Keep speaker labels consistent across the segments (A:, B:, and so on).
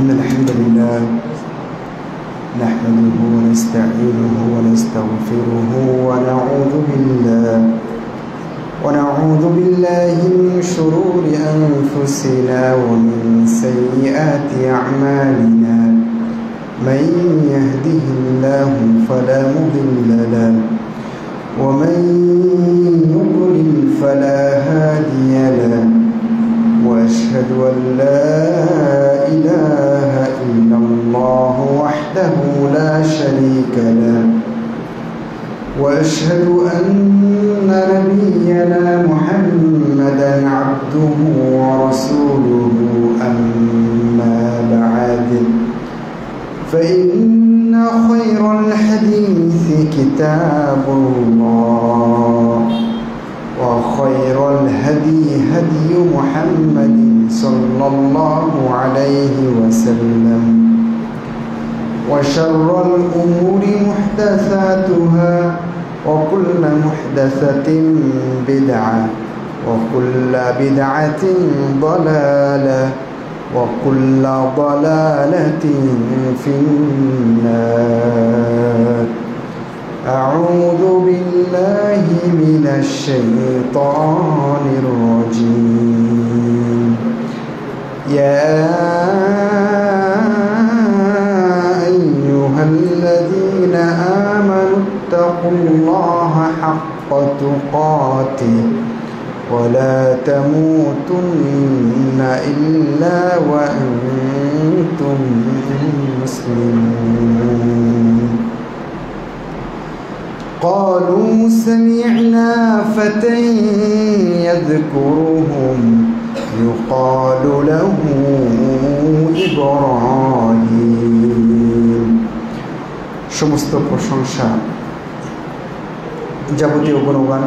A: إن الحمد لله نحمده ونستعينه ونستغفره ونعوذ بالله من شرور أنفسنا ومن سيئات أعمالنا من يهده الله فلا مضل له ومن يضلل فلا هادي له وأشهد أن لا إله إلا الله وحده لا شريك له وأشهد أن نبينا محمدا عبده ورسوله أما بعد فإن خير الحديث كتاب الله وخير الهدي هدي محمد صلى الله عليه وسلم وشر الأمور محدثاتها وكل محدثة بدعة وكل بدعة ضلالة وكل ضلالة في النار. أعوذ بالله من الشيطان الرجيم. يا أيها الذين آمنوا اتقوا الله حق تقاته ولا تموتن إلا وأنتم مسلمون. قالوا سمعنا فتى يذكرهم يقال له إبراهيم. সমস্ত প্রশংসা যাবতীয় গুণগান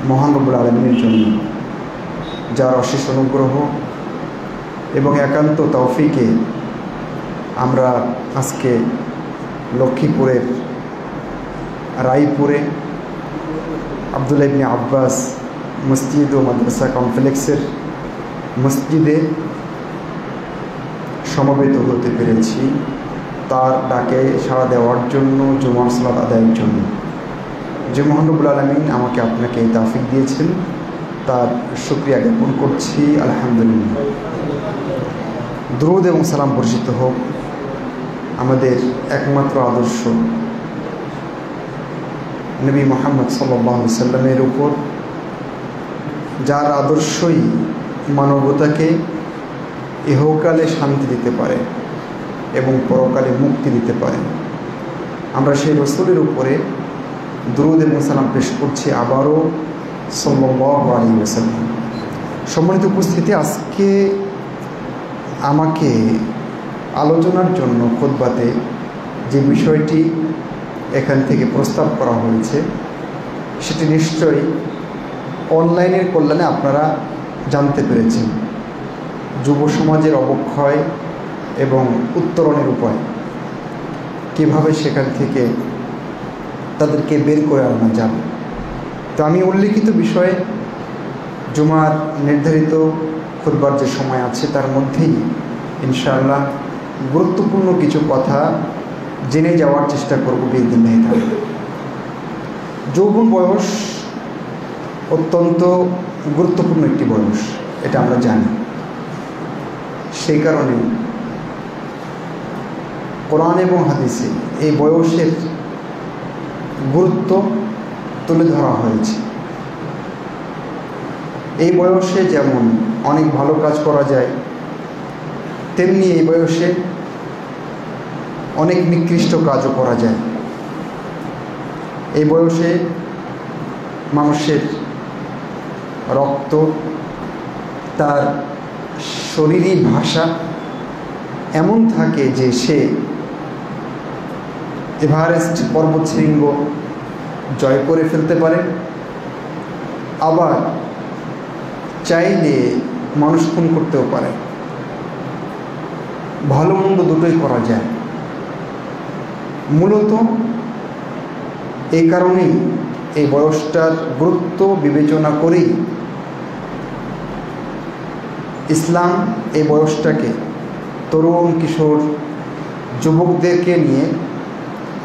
A: মহান রব্বুল আলামিনের জন্য, যার অশেষ অনুগ্রহ এবং একান্ত তৌফিকে আমরা আজকে লক্ষ্মীপুরের রায়পুরে আব্দুল্লাহ ইবনে আব্বাস মসজিদ ও মাদ্রাসা কমপ্লেক্সের মসজিদে সমবেত হতে পেরেছি, তার ডাকে সাড়া দেওয়ার জন্য, জুমার সালাত আদায়ের জন্য। যে মহান রব্বুল আলামিন আমাকে আপনাকে এই তৌফিক দিয়েছেন, তার শুকরিয়া জ্ঞাপন করছি, আলহামদুলিল্লাহ। দুরূদ এবং সালাম বর্ষিত হোক আমাদের একমাত্র আদর্শ নবী মুহাম্মদ সাল্লাল্লাহু আলাইহি সাল্লামের উপর, যার আদর্শই মানবতাকে ইহকালে শান্তি দিতে পারে এবং পরকালে মুক্তি দিতে পারে। আমরা সেই রাসূলের উপরে দুরূদ এবং সালাম পেশ করছি আবারও সাল্লাল্লাহু আলাইহি ওয়াসাল্লাম। সম্মানিত উপস্থিতি, আজকে আমাকে আলোচনার জন্য খুতবাতে যে বিষয়টি এখান থেকে প্রস্তাব করা হয়েছে সেটি নিশ্চয়ই অনলাইনের কল্যাণে আপনারা জানতে পেরেছেন। যুব সমাজের অবক্ষয় এবং উত্তরণের উপায়, কীভাবে সেখান থেকে তাদেরকে বের করে আনা যাবে। তো আমি উল্লিখিত বিষয়ে জুমার নির্ধারিত খুতবার যে সময় আছে তার মধ্যেই ইনশাআল্লাহ গুরুত্বপূর্ণ কিছু কথা জেনে যাওয়ার চেষ্টা করব বিদিনিল্লাহি তাআলা। যৌবন বয়স অত্যন্ত গুরুত্বপূর্ণ একটি বয়স, এটা আমরা জানি। সেই কারণে কোরআন এবং হাদিসে এই বয়সের গুরুত্ব তুলে ধরা হয়েছে। এই বয়সে যেমন অনেক ভালো কাজ করা যায়, তেমনি এই বয়সে অনেক নিকৃষ্ট কাজও করা যায়। এই বয়সে মানুষের রক্ত, তার শরীরী ভাষা এমন থাকে যে সে এভারেস্ট পর্বতশৃঙ্গ জয় করে ফেলতে পারে, আবার চাইলে মানুষ খুন করতেও পারে। ভালো মন্দ দুটোই করা যায়। মূলত এই কারণেই এই বয়সটার গুরুত্ব বিবেচনা করেই ইসলাম এই বয়সটাকে তরুণ কিশোর যুবকদেরকে নিয়ে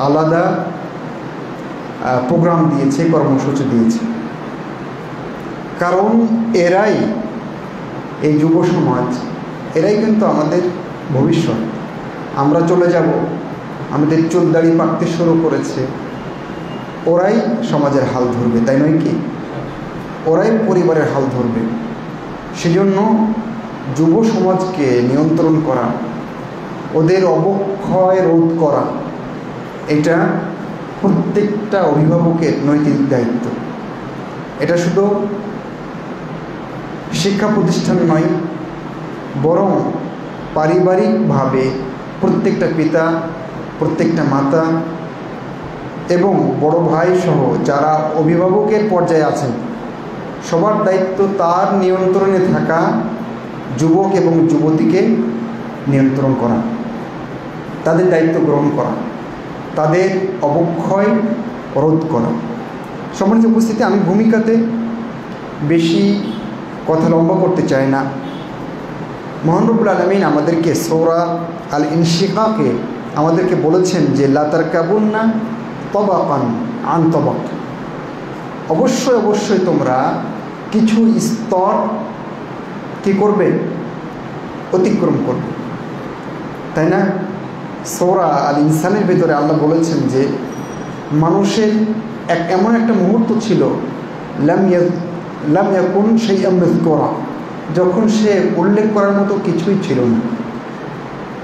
A: আলাদা প্রোগ্রাম দিয়েছে, কর্মসূচি দিয়েছে। কারণ এরাই, এই যুব সমাজ, এরাই কিন্তু আমাদের ভবিষ্যৎ। আমরা চলে যাব, আমাদের চুল দাড়ি পাকতে শুরু করেছে, ওরাই সমাজের হাল ধরবে, তাই নয় কি? ওরাই পরিবারের হাল ধরবে। সেজন্য যুব সমাজকে নিয়ন্ত্রণ করা, ওদের অবক্ষয় রোধ করা, এটা প্রত্যেকটা অভিভাবকের নৈতিক দায়িত্ব। এটা শুধু শিক্ষা প্রতিষ্ঠান নয়, বরং পারিবারিকভাবে প্রত্যেকটা পিতা, প্রত্যেকটা মাতা এবং বড় ভাই সহ যারা অভিভাবকের পর্যায়ে আছেন, সবার দায়িত্ব তার নিয়ন্ত্রণে থাকা যুবক এবং যুবতীকে নিয়ন্ত্রণ করা, তাদের দায়িত্ব গ্রহণ করা, তাদের অবক্ষয় রোধ করা। সম্মানিত উপস্থিতি, আমি ভূমিকাতে বেশি কথা লম্বা করতে চাই না। মহান রব্বুল আলামিন আমাদেরকে সূরা আল ইনশিকাকে আমাদেরকে বলেছেন যে লা তারকাবুন্না তাবাকান আন তাবাক, অবশ্যই অবশ্যই তোমরা কিছু স্তর কী করবে? অতিক্রম করবে, তাই না? সূরা আল ইনসানের ভেতরে আল্লাহ বলেছেন যে মানুষের এমন একটা মুহূর্ত ছিল লাম ইয়াকুন শাইআন মাযকুরা, যখন সে উল্লেখ করার মতো কিছুই ছিল না।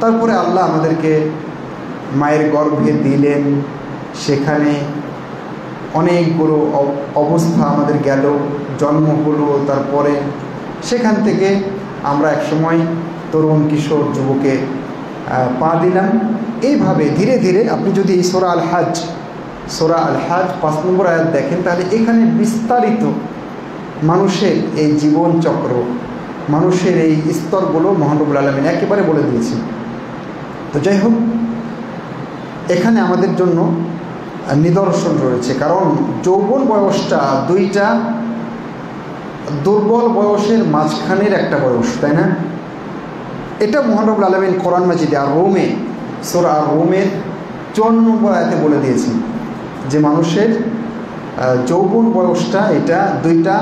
A: তারপরে আল্লাহ আমাদেরকে মায়ের গর্ভে দিলেন, সেখানে অনেকগুলো অবস্থা আমাদের গেল, জন্ম হলো, তারপরে সেখান থেকে আমরা একসময় তরুণ কিশোর যুবকে পা দিলাম। এইভাবে ধীরে ধীরে আপনি যদি এই সূরা আল হজ 5 নম্বর আয়াত দেখেন, তাহলে এখানে বিস্তারিত মানুষের এই জীবন চক্র, মানুষের এই স্তরগুলো মহান রব্বুল আলামিন একেবারে বলে দিয়েছেন। তো যাই হোক, এখানে আমাদের জন্য নিদর্শন রয়েছে, কারণ যৌবন বয়সটা দুইটা দুর্বল বয়সের মাঝখানের একটা বয়স, তাই না? এটা মহান রব্বুল আলামিন কোরআন মাজিদে আর রোমে সূরা আর রোমের 54 নম্বর আয়াতে বলে দিয়েছেন যে মানুষের যৌবন বয়সটা এটা দুইটা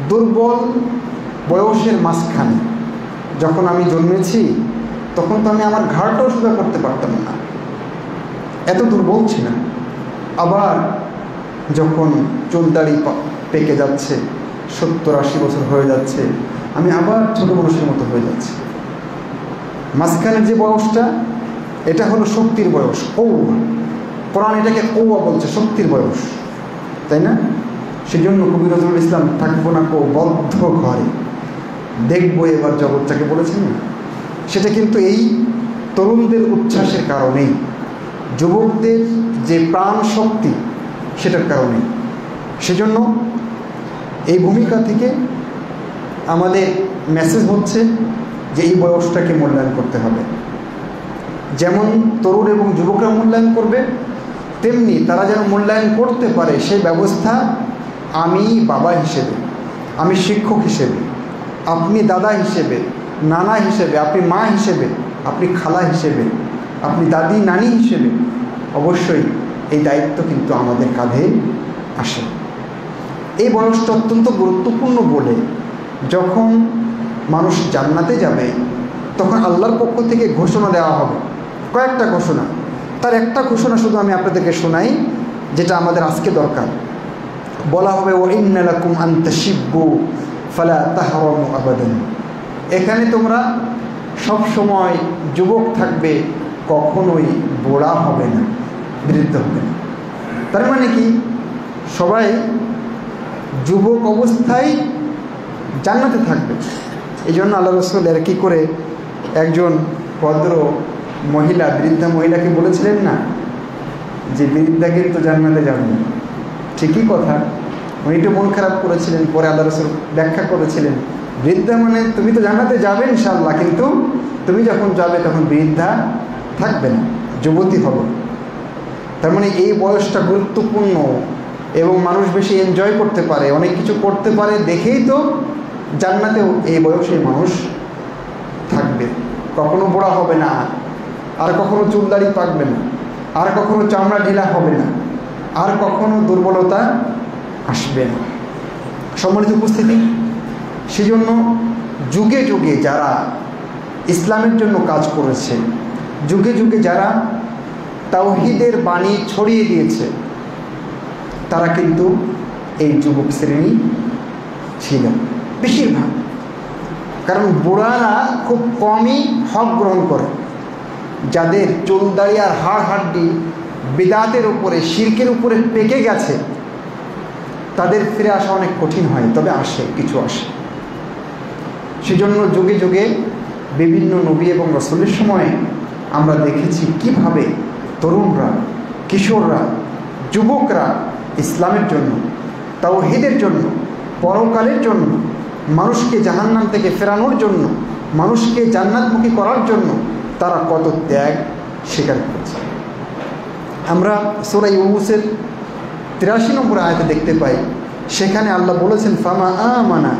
A: দুর্বল বয়সের মাঝখানে। যখন আমি জন্মেছি তখন তো আমি আমার ঘাড়টাও সোজা করতে পারতাম না, এত দুর্বল ছিলাম। আবার যখন চুল দাড়ি পেকে যাচ্ছে, 70-80 বছর হয়ে যাচ্ছে, আমি আবার ছোট মানুষের মতো হয়ে যাচ্ছি। মাঝখানের যে বয়সটা, এটা হলো শক্তির বয়স, কৌয়া। কোরআন এটাকে কৌয়া বলছে, শক্তির বয়স, তাই না? সেজন্য কবি নজরুল ইসলাম থাকবো না কো বদ্ধ ঘরে, দেখবো এবার জগৎটাকে বলেছেন না? সেটা কিন্তু এই তরুণদের উচ্ছ্বাসের কারণেই, যুবকদের যে প্রাণ শক্তি সেটার কারণে। সেজন্য এই ভূমিকা থেকে আমাদের মেসেজ হচ্ছে যে এই বয়সটাকে মূল্যায়ন করতে হবে। যেমন তরুণ এবং যুবকরা মূল্যায়ন করবে, তেমনি তারা যেন মূল্যায়ন করতে পারে সেই ব্যবস্থা আমি বাবা হিসেবে, আমি শিক্ষক হিসেবে, আপনি দাদা হিসেবে, নানা হিসেবে, আপনি মা হিসেবে, আপনি খালা হিসেবে, আপনি দাদি নানি হিসেবে, অবশ্যই এই দায়িত্ব কিন্তু আমাদের কাঁধে আসে। এই বয়সটা অত্যন্ত গুরুত্বপূর্ণ বলে যখন মানুষ জান্নাতে যাবে তখন আল্লাহর পক্ষ থেকে ঘোষণা দেওয়া হবে, কয়েকটা ঘোষণা। তার একটা ঘোষণা শুধু আমি আপনাদেরকে শোনাই, যেটা আমাদের আজকে দরকার। বলা হবে ওয়া ইন্না লাকুম আন তাশিব্বু ফালা তাহরামু আবাদান, এখানে তোমরা সব সময় যুবক থাকবে, কখনোই বুড়া হবে না, বৃদ্ধ হবে না। তার মানে কি, সবাই যুবক অবস্থায় জান্নাতে থাকবে। এই জন্য আল্লাহ রাসূল এর কি করে একজন ভদ্র মহিলা, বৃদ্ধা মহিলাকে বলেছিলেন না যে বৃদ্ধাকে তো জান্নাতে যাবে না। ঠিকই কথা, উনি একটু মন খারাপ করেছিলেন। পরে আল্লাহ রাসূল ব্যাখ্যা করেছিলেন, বৃদ্ধা মানে তুমি তো জান্নাতে যাবে ইনশাআল্লাহ, কিন্তু তুমি যখন যাবে তখন বৃদ্ধা থাকবে না, যুবতী হবে। তার মানে এই বয়সটা গুরুত্বপূর্ণ এবং মানুষ বেশি এনজয় করতে পারে, অনেক কিছু করতে পারে, দেখেই তো জান্নাতেও এই বয়সে মানুষ থাকবে। কখনো বুড়া হবে না, আর কখনো চুল দাড়ি পাকবে না, আর কখনো চামড়া ঢিলা হবে না, আর কখনো দুর্বলতা আসবে না। সম্মানিত উপস্থিতি, সেজন্য যুগে যুগে যারা ইসলামের জন্য কাজ করেছে, যুগে যুগে যারা তাওহীদের বাণী ছড়িয়ে দিয়েছে, তারা কিন্তু এই যুবক শ্রেণী ছিল বেশিরভাগ। কারণ বুড়ারা খুব কমই হক গ্রহণ করে। যাদের চুল দাড়ি আর হাড় হাড্ডি বিদআতের উপরে, শিরকের উপরে পেকে গেছে, তাদের ফিরে আসা অনেক কঠিন হয়, তবে আসে, কিছু আসে। সেজন্য যুগে যুগে বিভিন্ন নবী এবং রাসূলের সময়ে আমরা দেখেছি কিভাবে তরুণরা, কিশোররা, যুবকরা ইসলামের জন্য, তাওহীদের জন্য, পরকালের জন্য, মানুষকে জাহান্নাম থেকে ফেরানোর জন্য, মানুষকে জান্নাতমুখী করার জন্য তারা কত ত্যাগ স্বীকার করেছে। আমরা সূরা ইউনূসের ৮৩ নম্বর আয়াতে দেখতে পাই, সেখানে আল্লাহ বলেছেন, ফামা আমানা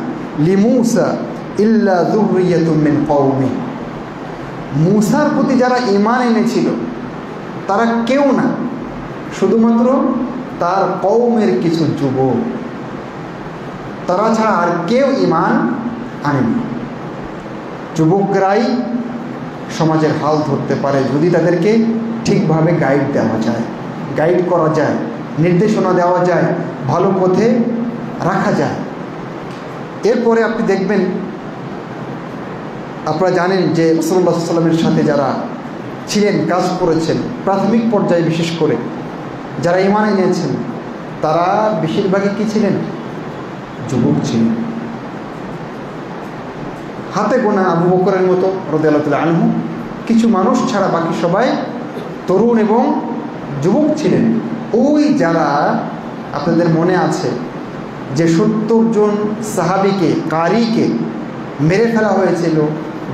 A: লিমূসা ইল্লা যুররিয়াতুম মিন কওমি। মূসার প্রতি যারা ঈমান এনেছিল তারা কেউ না, শুধুমাত্র তার কওমের কিছু যুবক, তারা ছাড়া আর কেউ ঈমান আনেনি। যুবকরাই সমাজের হাল ধরতে পারে যদি তাদেরকে ঠিকভাবে গাইড দেওয়া যায়, গাইড করা যায়, নির্দেশনা দেওয়া যায়, ভালো পথে রাখা যায়। এরপরে আপনি দেখবেন, আপনারা জানেন যে রাসূলুল্লাহ সাল্লাল্লাহু আলাইহি ওয়াসাল্লামের সাথে যারা ছিলেন, কাজ করেছেন, প্রাথমিক পর্যায়ে বিশেষ করে যারা ঈমান এনেছেন, তারা বেশিরভাগই কী ছিলেন? যুবক ছিলেন। হাতে গোনা আবু বকরের মতো রাদিয়াল্লাহু তাআলা আনহু কিছু মানুষ ছাড়া বাকি সবাই তরুণ এবং যুবক ছিলেন। ওই যারা, আপনাদের মনে আছে যে ৭০ জন সাহাবীকে, কারীকে মেরে ফেলা হয়েছিল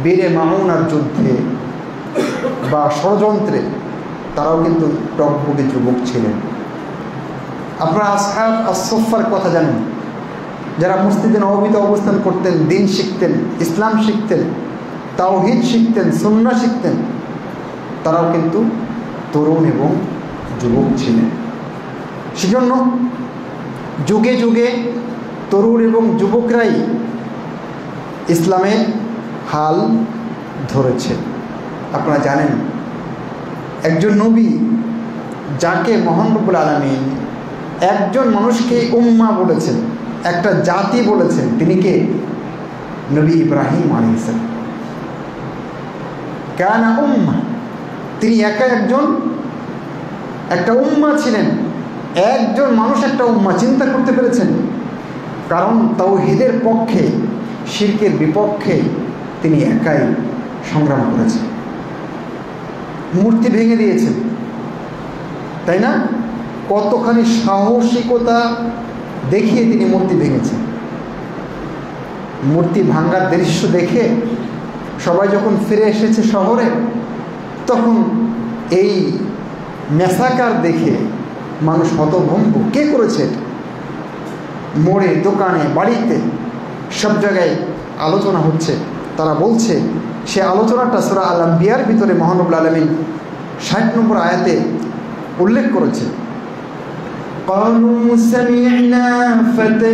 A: বীরে মাউনার যুদ্ধে বা ষড়যন্ত্রে, তারাও কিন্তু টকবগে যুবক ছিলেন। আপনারা আসহাব আস-সুফফার কথা জানেন, যারা মসজিদে নববীতে অবস্থান করতেন, দিন শিখতেন, ইসলাম শিখতেন, তাওহীদ শিখতেন, সুন্নাহ শিখতেন, তারাও কিন্তু তরুণ এবং যুবক ছিলেন। সেজন্য যুগে যুগে তরুণ এবং যুবকরাই ইসলামের হাল ধরেছে। আপনারা জানেন, একজন নবী যাকে মহান রব্বুল আলামিন একজন মানুষকে উম্মাহ বলেছেন, একটা জাতি বলেছেন, তিনি কে? নবী ইব্রাহিম আলাইহিস সালাম। কানা উম্মাহ, তিনি একা একটা উম্মাহ ছিলেন, একজন মানুষ একটা উম্মাহ। চিন্তা করতে পেরেছেন? কারণ তাওহীদের পক্ষে, শিরকের বিপক্ষে তিনি একাই সংগ্রাম করেছেন, মূর্তি ভেঙে দিয়েছেন, তাই না? কতখানি সাহসিকতা দেখিয়ে তিনি মূর্তি ভেঙেছেন। মূর্তি ভাঙার দৃশ্য দেখে সবাই যখন ফিরে এসেছে শহরে, তখন এই মেসাকার দেখে মানুষ হতভম্ব। কে করেছে? মোড়ে, দোকানে, বাড়িতে, সব জায়গায় আলোচনা হচ্ছে। তারা বলছে, সে আলোচনাটা সূরা আল আম্বিয়ার ভিতরে মহান রব্বুল আলামিন ৬০ নম্বর আয়াতে উল্লেখ করেছে। قالوا سمعنا فتى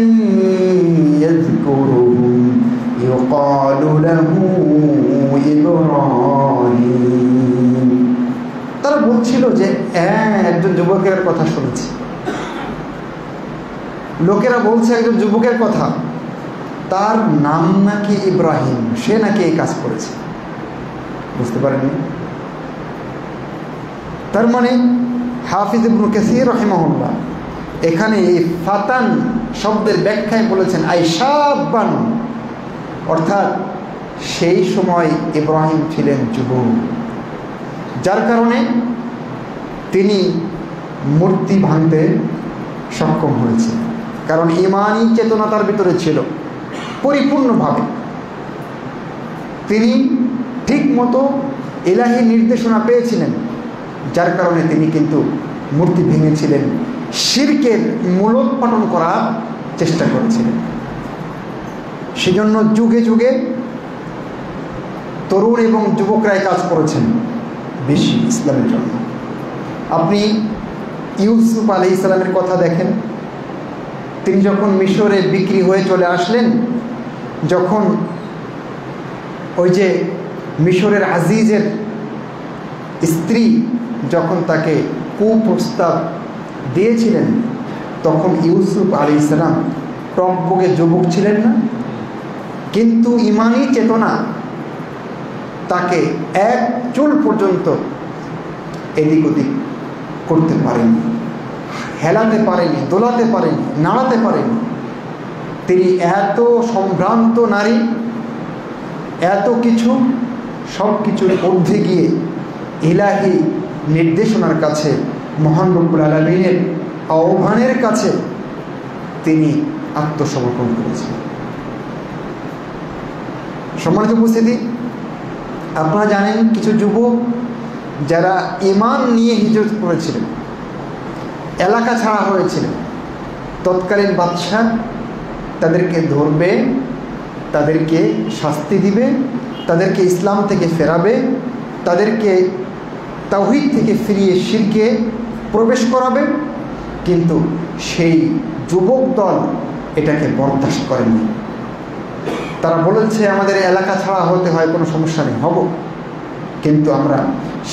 A: يذكرهم يقال له إبراهيم। তারা বলছিল যে একজন যুবকের কথা শুনেছি। লোকেরা বলছে একজন যুবকের কথা, তার নাম নাকি ইব্রাহিম, সে নাকি এই কাজ করেছে। বুঝতে পারেননি? তার মানে হাফিজ ইবনে কাসীর রাহিমাহুল্লাহ এখানে এই ফাতান শব্দের ব্যাখ্যায় বলেছেন আইশাবান, অর্থাৎ সেই সময় ইব্রাহিম ছিলেন যুবক, যার কারণে তিনি মূর্তি ভাঙতে সক্ষম হয়েছে। কারণ ঈমানী চেতনা তার ভিতরে ছিল পরিপূর্ণভাবে। তিনি ঠিক মতো ইলাহি নির্দেশনা পেয়েছিলেন, যার কারণে তিনি কিন্তু মূর্তি ভেঙেছিলেন, শিরকের মূলোৎপাটন করার চেষ্টা করেছিলেন। সেজন্য যুগে যুগে তরুণ এবং যুবকরাই কাজ করেছেন বেশি ইসলামের জন্য। আপনি ইউসুফ আলাইহিস সালামের কথা দেখেন, তিনি যখন মিশরে বিক্রি হয়ে চলে আসলেন, যখন ওই যে মিশরের আজিজের স্ত্রী যখন তাকে কুপ্রস্তাব দিয়েছিলেন, তখন ইউসুফ আলাইহিস সালাম টকবকে যুবক ছিলেন না, কিন্তু ইমানি চেতনা তাকে এক চুল পর্যন্ত এদিক ওদিক করতে পারেনি, হেলাতে পারেনি, দোলাতে পারেনি, নাড়াতে পারেনি। তিনি এত সম্ভ্রান্ত নারী, এত কিছু, সব কিছুর ঊর্ধ্বে গিয়ে ইলাহি নির্দেশনার কাছে, মহান রব্বুল আলামিনের আহ্বানের কাছে তিনি আত্মসমর্পণ করেছেন। সম্মানিত উপস্থিতি, আপনারা জানেন কিছু যুবক যারা ঈমান নিয়ে হিজরত করেছিলেন, এলাকা ছাড়া হয়েছিলেন, তৎকালীন বাদশাহ তাদেরকে ধরবে, তাদেরকে শাস্তি দিবে, তাদেরকে ইসলাম থেকে ফেরাবে, তাদেরকে তাওহীদ থেকে ফিরিয়ে শিরকে প্রবেশ করাবে, কিন্তু সেই যুবক দল এটাকে বরদাস্ত করেনি। তারা বলেছে আমাদের এলাকা ছাড়া হতে হয়, কোনো সমস্যা নেই, হব, কিন্তু আমরা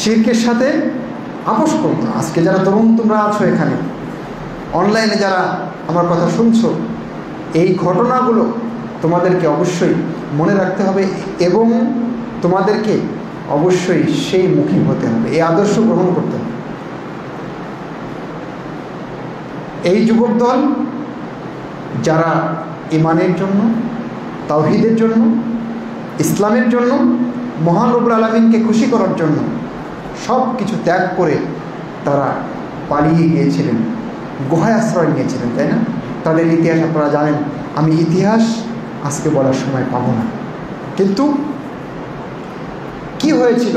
A: শিরকের সাথে আপোষ করব না। আজকে যারা তরুণ তোমরা আছো এখানে, অনলাইনে যারা আমার কথা শুনছো, এই ঘটনাগুলো তোমাদেরকে অবশ্যই মনে রাখতে হবে এবং তোমাদেরকে অবশ্যই সেই মুখী হতে হবে, এই আদর্শ গ্রহণ করতে হবে। এই যুবক দল যারা ঈমানের জন্য, তাওহীদের জন্য, ইসলামের জন্য, মহান রব্বুল আলামিনকে খুশি করার জন্য সব কিছু ত্যাগ করে তারা পালিয়ে গিয়েছিলেন, গুহায় আশ্রয় নিয়েছিলেন, তাই না? তাদের ইতিহাস আপনারা জানেন, আমি ইতিহাস আজকে বলার সময় পাবো না, কিন্তু কি হয়েছিল,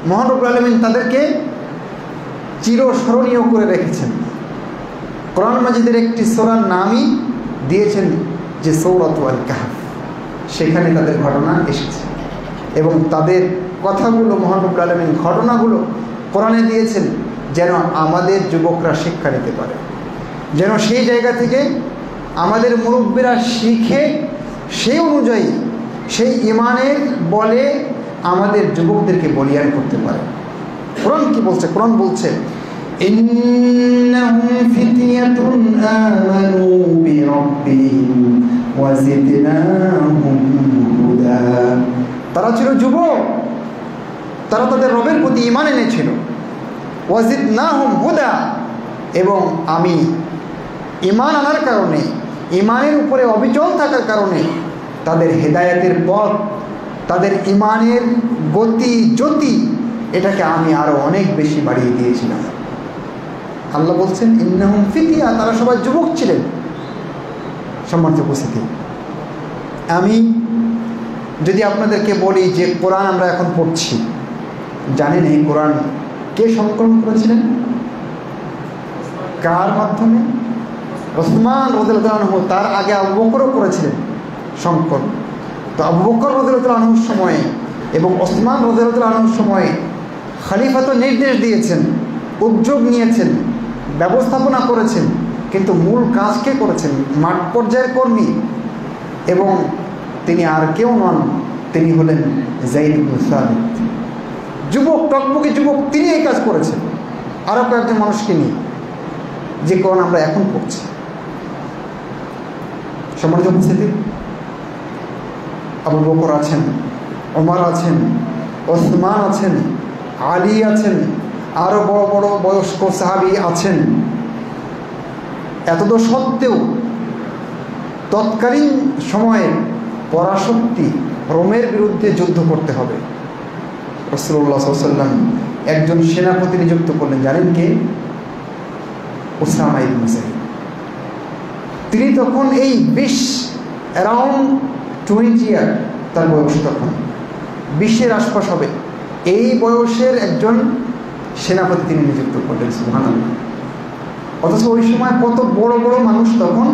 A: মহান রব্বুল আলামিন তাদেরকে চিরস্মরণীয় করে রেখেছেন। কোরআন মাজিদের একটি সূরার নামই দিয়েছেন যে সূরাতুল কাহফ, সেখানে তাদের ঘটনা এসেছে এবং তাদের কথাগুলো মহান রব্বুল আলামিন ঘটনাগুলো কোরআনে দিয়েছেন যেন আমাদের যুবকরা শিক্ষা নিতে পারে, যেন সেই জায়গা থেকে আমাদের মুরব্বীরা শিখে সেই অনুযায়ী সেই ঈমানের বলে আমাদের যুবকদেরকে বলিয়ান করতে পারে। কোরআন কি বলছে? কোরআন বলছে ইন্নাহুম ফিতয়াতুন আমানু বিরাব্বিহিম ওয়া জিদনাহুম হুদা। তারা ছিল যুবক, তারা তাদের রবের প্রতি ঈমান এনেছিল, ওয়া জিদনাহুম হুদা, এবং আমি ঈমান আনার কারণে, ঈমানের উপরে অবিচল থাকার কারণে তাদের হেদায়েতের পথ, তাদের ঈমানের গতি জ্যোতি, এটাকে আমি আরো অনেক বেশি বাড়িয়ে দিয়েছিলাম। আল্লাহ বলছেন ইন্নাহুম ফিতয়া, তারা সবাই যুবক ছিলেন। সম্মানিত উপস্থিতি, আমি যদি আপনাদেরকে বলি যে কোরআন আমরা এখন পড়ছি, জানেন এই কোরআন কে সংকলন করেছিলেন, কার মাধ্যমে? ওসমান রাদিয়াল্লাহু আনহু, তার আগে আবু বকরও করেছিলেন সংকলন। তো আবু বকর রাদিয়াল্লাহু আনহুর সময়ে এবং ওসমান রাদিয়াল্লাহু আনহুর সময়ে খলিফা তো নির্দেশ দিয়েছেন, উদ্যোগ নিয়েছেন, ব্যবস্থাপনা করেছেন, কিন্তু মূল কাজ কে করেছেন? মাঠ পর্যায়ের কর্মী, এবং তিনি আর কেউ নন, তিনি হলেন যায়েদ ইবনে সাবিত। যুবক, টকবকে যুবক, তিনি এই কাজ করেছেন আরও কয়েকজন মানুষকে নিয়ে, যে কোরআন আমরা এখন পড়ছি। সম্মানিত উপস্থিতি, আবু বকর আছেন, ওমর আছেন, ওসমান আছেন, আলী আছেন, আরও বড় বড় বয়স্ক সাহাবী আছেন। এতদ সত্ত্বেও তৎকালীন সময়ে পরাশক্তি রোমের বিরুদ্ধে যুদ্ধ করতে হবে, রাসূলুল্লাহ সাল্লাল্লাহু আলাইহি ওয়াসাল্লাম একজন সেনাপতি নিযুক্ত করলেন। জানেন কে? উসামা ইবনে যায়েদ। তিনি তখন এই 20 অ্যারাউন্ড 20 ইয়ার তার বয়স, তখন 20-এর আশপাশ হবে, এই বয়সের একজন সেনাপতি তিনি নিযুক্ত করলেন। সুবহানাল্লাহ। অথচ ওই সময় কত বড় বড় মানুষ তখন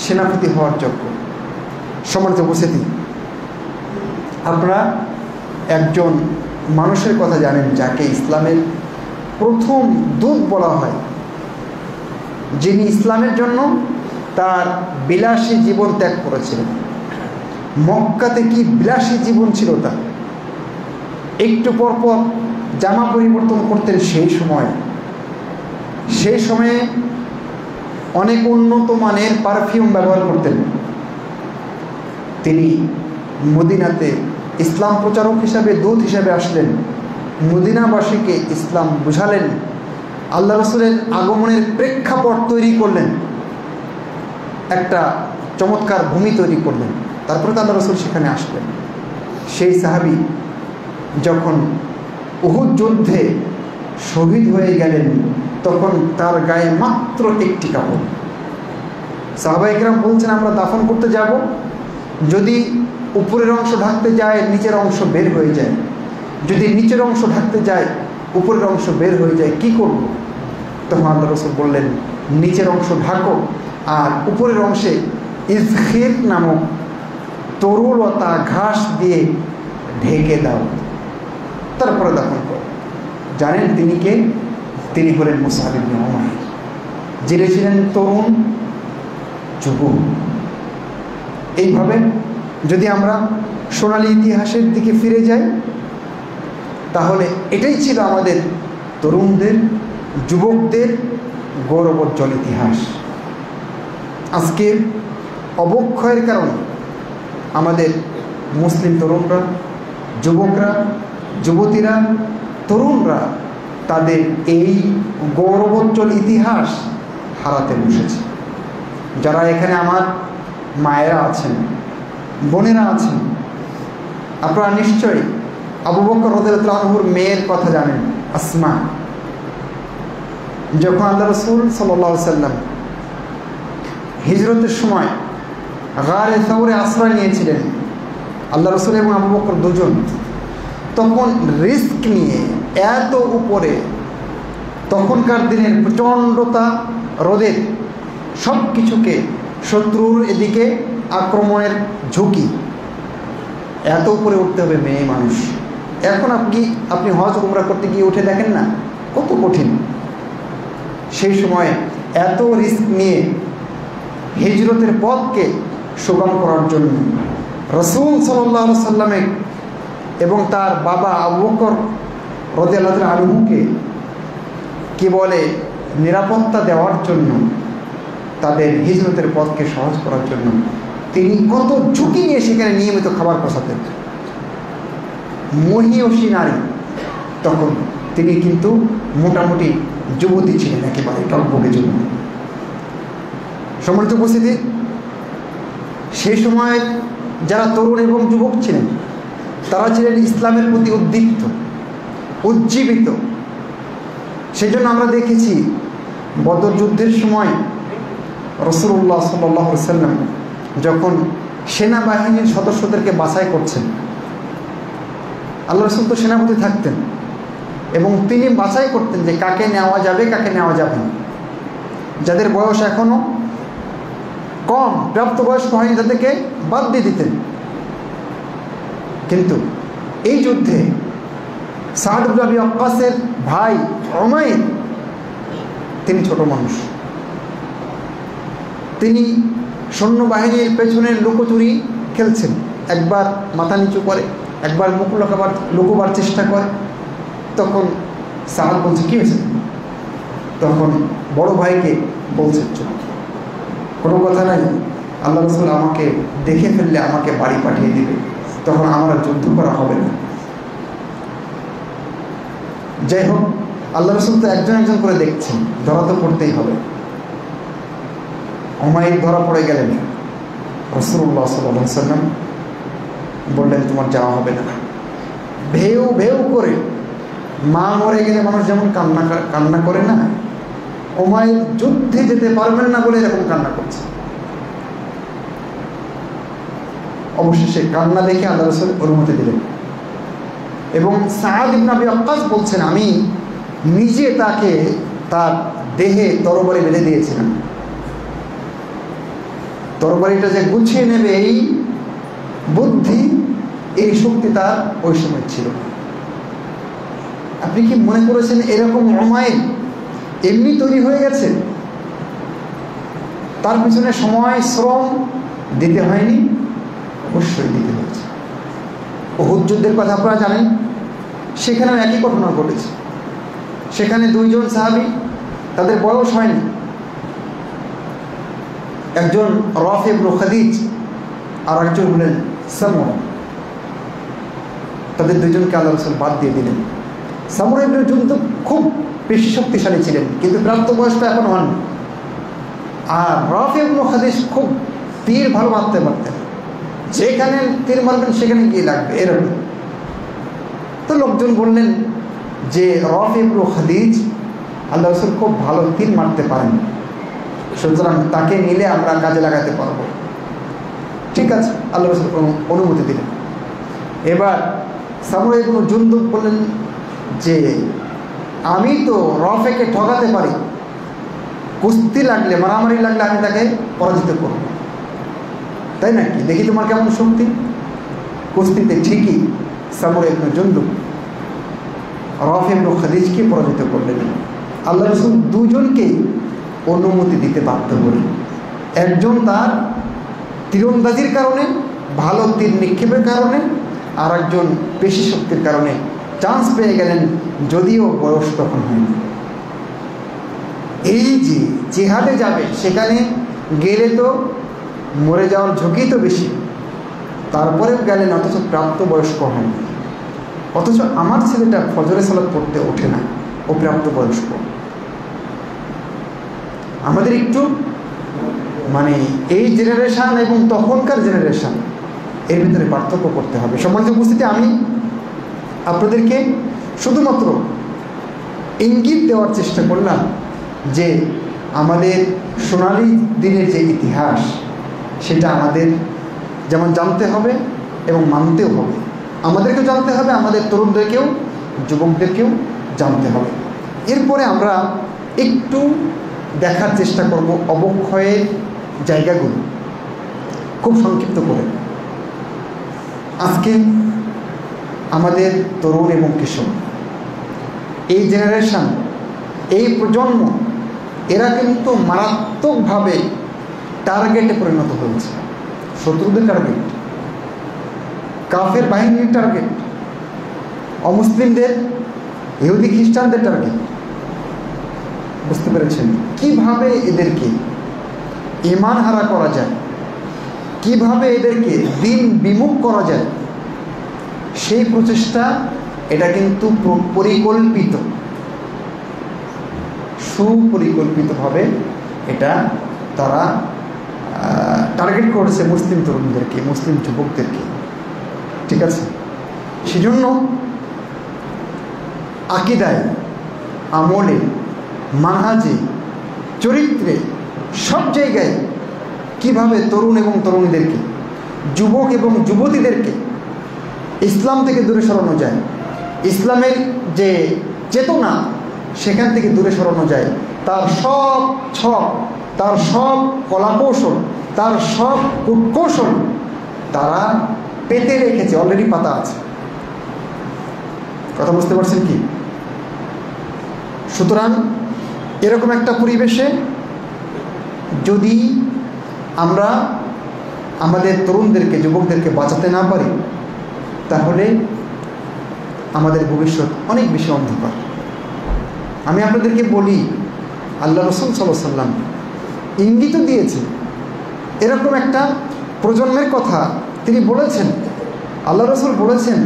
A: সেনাপতি হওয়ার যোগ্য। সম্মানিত উপস্থিতি, আপনারা একজন মানুষের কথা জানেন যাকে ইসলামের প্রথম দূত বলা হয়, যিনি ইসলামের জন্য তার বিলাসী জীবন ত্যাগ করেছিলেন। মক্কাতে কি বিলাসী জীবন ছিল তার, একটু পর পর জামা পরিবর্তন করতেন। সেই সময়ে অনেক উন্নত মানের পারফিউম ব্যবহার করতেন। তিনি মদিনাতে ইসলাম প্রচারক হিসাবে, দূত হিসাবে আসলেন, মদিনাবাসীকে ইসলাম বুঝালেন, আল্লাহ রসুলের আগমনের প্রেক্ষাপট তৈরি করলেন, একটা চমৎকার ভূমি তৈরি করলেন। তারপরে তো আল্লাহ রসুল সেখানে আসলেন। সেই সাহাবী যখন উহুদ যুদ্ধে শহীদ হয়ে গেলেন, তখন তার গায়ে মাত্র একটি কাপড়। সাহাবায়ে কেরাম বলছেন, আমরা দাফন করতে যাব, যদি উপরের অংশ ঢাকতে যায় নিচের অংশ বের হয়ে যায়, যদি নিচের অংশ ঢাকতে যায় উপরের অংশ বের হয়ে যায়, কি করব? তখন আল্লাহ রসুল বললেন, নিচের অংশ ঢাকো আর উপরের অংশে ইজখির নামক তরুলতা ঘাস দিয়ে ঢেকে দাও, তারপরে দাফন করো। জানেন তিনি কে? তিনি হলেন মুসআব ইবনে উমাইর, যিনি ছিলেন তরুণ যুবক। এইভাবে যদি আমরা সোনালী ইতিহাসের দিকে ফিরে যাই, তাহলে এটাই ছিল আমাদের তরুণদের, যুবকদের গৌরবোজ্জ্বল ইতিহাস। আজকের অবক্ষয়ের কারণে আমাদের মুসলিম তরুণরা, যুবকরা, যুবতীরা, তরুণরা তাদের এই গৌরবোজ্জ্বল ইতিহাস হারাতে বসেছে। যারা এখানে আমার মায়েরা আছেন, বোনেরা আছেন, আপনারা নিশ্চয়ই আবু বকর রাদিয়াল্লাহু আনহুর মেয়ের কথা জানেন, আসমা। যখন আল্লাহ রাসূল সাল্লাল্লাহু আলাইহি ওয়াসাল্লাম হিজরতের সময় গারে সাউরে আশ্রয় নিয়েছিলেন, আল্লাহ রাসূল এবং আবু বকর দুজন, তখন রিস্ক নিয়ে এত উপরে, তখনকার দিনের প্রচণ্ডতা, রোদের সব কিছুকে, শত্রুর এদিকে আক্রমণের ঝুঁকি, এত উপরে উঠতে হবে মেয়ে মানুষ। এখন আপনি হজ উমরা করতে গিয়ে উঠে দেখেন না কত কঠিন। সেই সময় এত রিস্ক নিয়ে হিজরতের পথকে সুগম করার জন্য রাসূল সাল্লাল্লাহু আলাইহি সাল্লামে এবং তার বাবা আবু বকর রাদিয়াল্লাহু আনহুকে কি বলে নিরাপত্তা দেওয়ার জন্য, তাদের হিজরতের পথকে সহজ করার জন্য তিনি কত ঝুঁকি নিয়ে সেখানে নিয়মিত খাবার পৌঁছাতেন। মহিয়সী নারী, তখন তিনি কিন্তু মোটামুটি যুবতী ছিলেন, একেবারে টকবকে যুবতী। সম্মানিত উপস্থিতি, সেই সময় যারা তরুণ এবং যুবক ছিলেন, তারা ছিলেন ইসলামের প্রতি উদ্দীপ্ত, উজ্জীবিত। সেজন্য আমরা দেখেছি বদর যুদ্ধের সময় রাসূলুল্লাহ সাল্লাল্লাহু আলাইহি ওয়াসাল্লাম যখন সেনাবাহিনীর সদস্যদেরকে বাছাই করছেন, আল্লাহ রাসূল তো সেনাপতি থাকতেন এবং তিনি বাছাই করতেন যে কাকে নেওয়া যাবে, কাকে নেওয়া যাবে না। যাদের বয়স এখনও কম, প্রাপ্তবয়স্ক হয়নি, তাদেরকে বাদ দিয়ে দিতেন। কিন্তু এই যুদ্ধে সাদ ইবনে আবি ওয়াক্কাসের ভাই উমাইর, তিনি ছোট মানুষ, তিনি সৈন্যবাহিনীর পেছনের লুকোচুরি খেলছেন, একবার মাথা নিচু করে, একবার মুখ লুকোবার চেষ্টা করে। তখন সাদ বলছে, কী হয়েছে? তখন বড় ভাইকে বলছে, চুপ, কোনো কথা নাই, আল্লাহ রাসূল আমাকে দেখে ফেললে আমাকে বাড়ি পাঠিয়ে দেবে, তখন আমার যুদ্ধ করা হবে না। যাই হোক, আল্লাহ রাসূল তো একজন একজন করে দেখছেন, ধরা তো পড়তেই হবে। উমাইর ধরা পড়ে গেলেন। রাসূলুল্লাহ সাল্লাল্লাহু আলাইহি ওয়াসাল্লাম বললেন, তোমার যাওয়া হবে না। ভেউ ভেউ করে, মা মরে গেলে মানুষ যেমন কান্না করে না, উমাইর যুদ্ধে যেতে পারবেন না বলে এরকম কান্না করছে। অবশেষে কান্না দেখে আল্লাহ রাসূল অনুমতি দিলেন এবং সাদ ইবনে আবি ওয়াক্কাস বলছেন, আমি নিজে তাকে তার দেহে তরবারি বেঁধে দিয়েছিলাম। তরবারিটা যে গুছিয়ে নেবে এই বুদ্ধি এই শক্তি তার ওই সময় ছিল। আপনি কি মনে করেছেন এরকম উমাইর এমনি তৈরি হয়ে গেছে? তার পিছনে সময় শ্রম দিতে হয়নি? অবশ্যই দিতে হয়েছে। উহুদ যুদ্ধের কথা আপনারা জানেন, সেখানেও একই ঘটনা ঘটেছে। সেখানে দুইজন সাহাবী, তাদের বয়স হয়নি, একজন রাফি ইবনে খাদিজ আর একজন হলেন সামুরা। তাদের দুইজনকে আল্লাহ রাসূল বাদ দিয়ে দিলেন। সামুরা ইবনে জুনদুব খুব বেশি শক্তিশালী ছিলেন, কিন্তু প্রাপ্তবয়স্ক এখন হন। আর রাফি ইবনে খাদিজ খুব তীর ভালো মারতে পারতেন, যেখানে তীর মারবেন সেখানে গিয়ে লাগবে এরকম। তো লোকজন বললেন যে রাফি ইবনে খাদিজ আল্লাহ রাসূল খুব ভালো তীর মারতে পারেন, সুতরাং তাকে নিলে আমরা কাজে লাগাতে পারব। ঠিক আছে, আল্লাহ রাসূল অনুমতি দিলেন। এবার সামুরা ইবনে জুনদুব বললেন যে আমি তো রাফিকে ঠকাতে পারি, কুস্তি লাগলে, মারামারি লাগলে আমি তাকে পরাজিত করব, তাই নাকি? দেখি তোমার কেমন শক্তি। কুস্তিতে ঠিকই সামুরা ইবনে জুনদুব রাফি ইবনে খাদিজকে পরাজিত করলেন। আল্লাহ রাসূল দুজনকে অনুমতি দিতে বাধ্য করলেন। একজন তার তীরন্দাজির কারণে, ভালো তীর নিক্ষেপের কারণে, আর একজন পেশি শক্তির কারণে চান্স পেয়ে গেলেন, যদিও বয়স তখন হয়নি। এই যে জিহাদে যাবে, সেখানে গেলে তো মরে যাওয়ার ঝুঁকি তো বেশি, তারপরেও গেলেন, অথচ প্রাপ্তবয়স্ক হন। অথচ আমার ছেলেটা ফজরে সালাত পড়তে ওঠে না, ও প্রাপ্তবয়স্ক। আমাদের একটু এই জেনারেশান এবং তখনকার জেনারেশান, এর ভিতরে পার্থক্য করতে হবে। সম্মানিত উপস্থিতি, আমি আপনাদেরকে শুধুমাত্র ইঙ্গিত দেওয়ার চেষ্টা করলাম যে আমাদের সোনালী দিনের যে ইতিহাস, সেটা আমাদের যেমন জানতে হবে এবং মানতেও হবে। আমাদেরকেও জানতে হবে, আমাদের তরুণদেরকেও, যুবকদেরকেও জানতে হবে। এরপরে আমরা একটু দেখার চেষ্টা করব অবক্ষয়ের জায়গাগুলো, খুব সংক্ষিপ্ত করে। আজকে আমাদের তরুণ এবং কিশোর, এই জেনারেশন, এই প্রজন্ম, এরা কিন্তু মারাত্মকভাবে টার্গেটে পরিণত হয়েছে। শত্রুদের টার্গেট, কাফের বাহিনীর টার্গেট, অমুসলিমদের, ইহুদি খ্রিস্টানদের টার্গেট। বুঝতে পেরেছেন কিভাবে এদেরকে ঈমান হারা করা যায়, কিভাবে এদেরকে দিন বিমুখ করা যায়, সেই প্রচেষ্টা এটা কিন্তু পরিকল্পিত, সুপরিকল্পিতভাবে এটা তারা টার্গেট করেছে মুসলিম তরুণদেরকে, মুসলিম যুবকদেরকে। ঠিক আছে, সেজন্য আকিদায়, আমলে, মানহাজে, চরিত্রে, সব জায়গায় কিভাবে তরুণ এবং তরুণীদেরকে, যুবক এবং যুবতীদেরকে ইসলাম থেকে দূরে সরানো যায়, ইসলামের যে চেতনা সেখান থেকে দূরে সরানো যায়, তার সব ছক, তার সব কলাকৌশল, তার সব কূটকৌশল তারা পেতে রেখেছে, অলরেডি পাতা আছে। কথা বুঝতে পারছেন কি? সুতরাং এরকম একটা পরিবেশে যদি আমরা আমাদের তরুণদেরকে, যুবকদেরকে বাঁচাতে না পারি, তাহলে আমাদের ভবিষ্যৎ অনেক বেশি অন্ধকার। আমি আপনাদেরকে বলি, আল্লাহ রাসূল সাল্লাল্লাহু আলাইহি ওয়াসাল্লাম ইঙ্গিত দিয়েছেন, এরকম একটা প্রজন্মের কথা তিনি বলেছেন। আল্লাহ রাসূল বলেছেন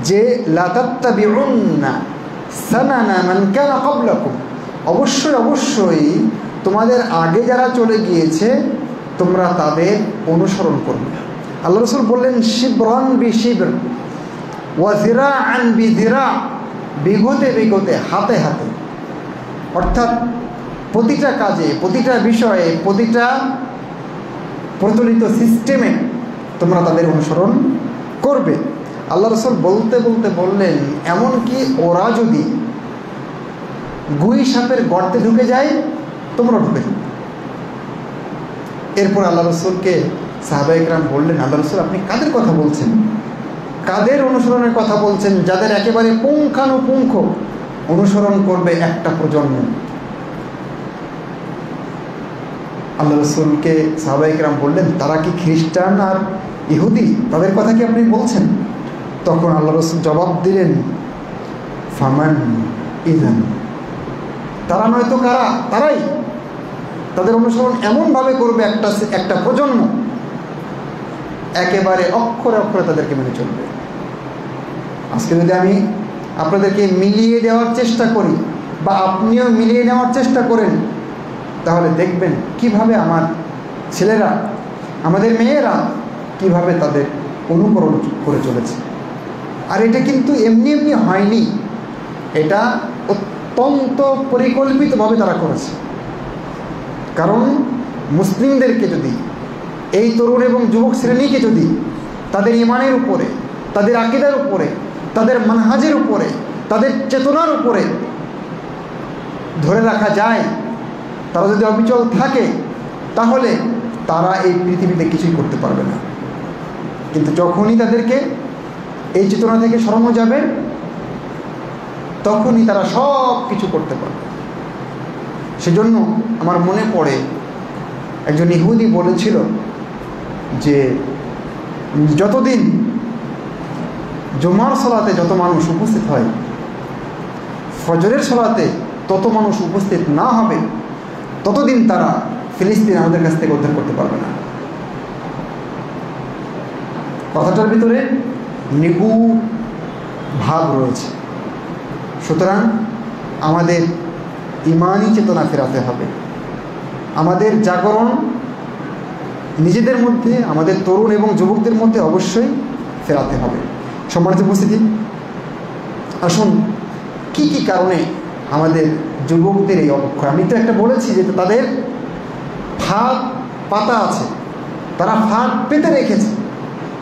A: যে লা তাত্তাবিউন্না সানানা মান কানা ক্বাবলাকুম, অবশ্যই অবশ্যই তোমাদের আগে যারা চলে গিয়েছে তোমরা তাদের অনুসরণ করবে। আল্লাহ রাসূল বললেন শিবরান বিশিবর ওয়া যিরাআন বিযিরা, বিঘতে বিঘতে, হাতে হাতে, অর্থাৎ প্রতিটা কাজে, প্রতিটা বিষয়ে, প্রতিটা প্রচলিত সিস্টেমে তোমরা তাদের অনুসরণ করবে। আল্লাহ রাসূল বলতে বলতে বললেন এমনকি ওরা যদি গুই সাপের গর্তে ঢুকে যায় তোমরা ঢুকে যাবে। এরপর আল্লাহ রাসূলকে সাহাবায়ে কেরাম বললেন, আল্লাহ রাসূল আপনি কাদের কথা বলছেন, কাদের অনুসরণের কথা বলছেন? যাদের একেবারে পুঙ্খানুপুঙ্খ অনুসরণ করবে একটা প্রজন্ম। আল্লাহ রসুলকে সাহাবায়ে কেরাম বললেন, তারা কি খ্রিস্টান আর ইহুদি? তাদের কথা কি আপনি বলছেন? তখন আল্লাহ রসুল জবাব দিলেন, ফামান ইযান, তারা নয়তো কারা? তারাই। তাদের অনুসরণ এমনভাবে করবে একটা প্রজন্ম, একেবারে অক্ষরে অক্ষরে তাদেরকে মেনে চলবে। আজকে যদি আমি আপনাদেরকে মিলিয়ে দেওয়ার চেষ্টা করি বা আপনিও মিলিয়ে নেওয়ার চেষ্টা করেন, তাহলে দেখবেন কিভাবে আমার ছেলেরা, আমাদের মেয়েরা কিভাবে তাদের অনুকরণ করে চলেছে। আর এটা কিন্তু এমনি এমনি হয়নি, এটা অত্যন্ত পরিকল্পিতভাবে তারা করেছে। কারণ মুসলিমদেরকে যদি, এই তরুণ এবং যুবক শ্রেণীকে যদি তাদের ঈমানের উপরে, তাদের আকীদার উপরে, তাদের মানহাজের উপরে, তাদের চেতনার উপরে ধরে রাখা যায়, তারা যদি অবিচল থাকে, তাহলে তারা এই পৃথিবীতে কিছুই করতে পারবে না। কিন্তু যখনই তাদেরকে এই চেতনা থেকে সরানো যাবে, তখনই তারা সব কিছু করতে পারবে। সেজন্য আমার মনে পড়ে একজন ইহুদি বলেছিল যে যতদিন জুমার সালাতে যত মানুষ উপস্থিত হয়, ফজরের সালাতে তত মানুষ উপস্থিত না হবে, ততদিন তারা ফিলিস্তিন আমাদের কাছ থেকে উদ্ধার করতে পারবে না। কথাটার ভিতরে নিগুড় ভাব রয়েছে। সুতরাং আমাদের ঈমানি চেতনা ফেরাতে হবে, আমাদের জাগরণ নিজেদের মধ্যে, আমাদের তরুণ এবং যুবকদের মধ্যে অবশ্যই ফেরাতে হবে। সম্মানিত উপস্থিতি, আসুন কি কি কারণে আমাদের যুবকদের এই অবক্ষয়। আমি তো একটা বলেছি যে তাদের ফাঁদ পাতা আছে, তারা ফাঁদ পেতে রেখেছে,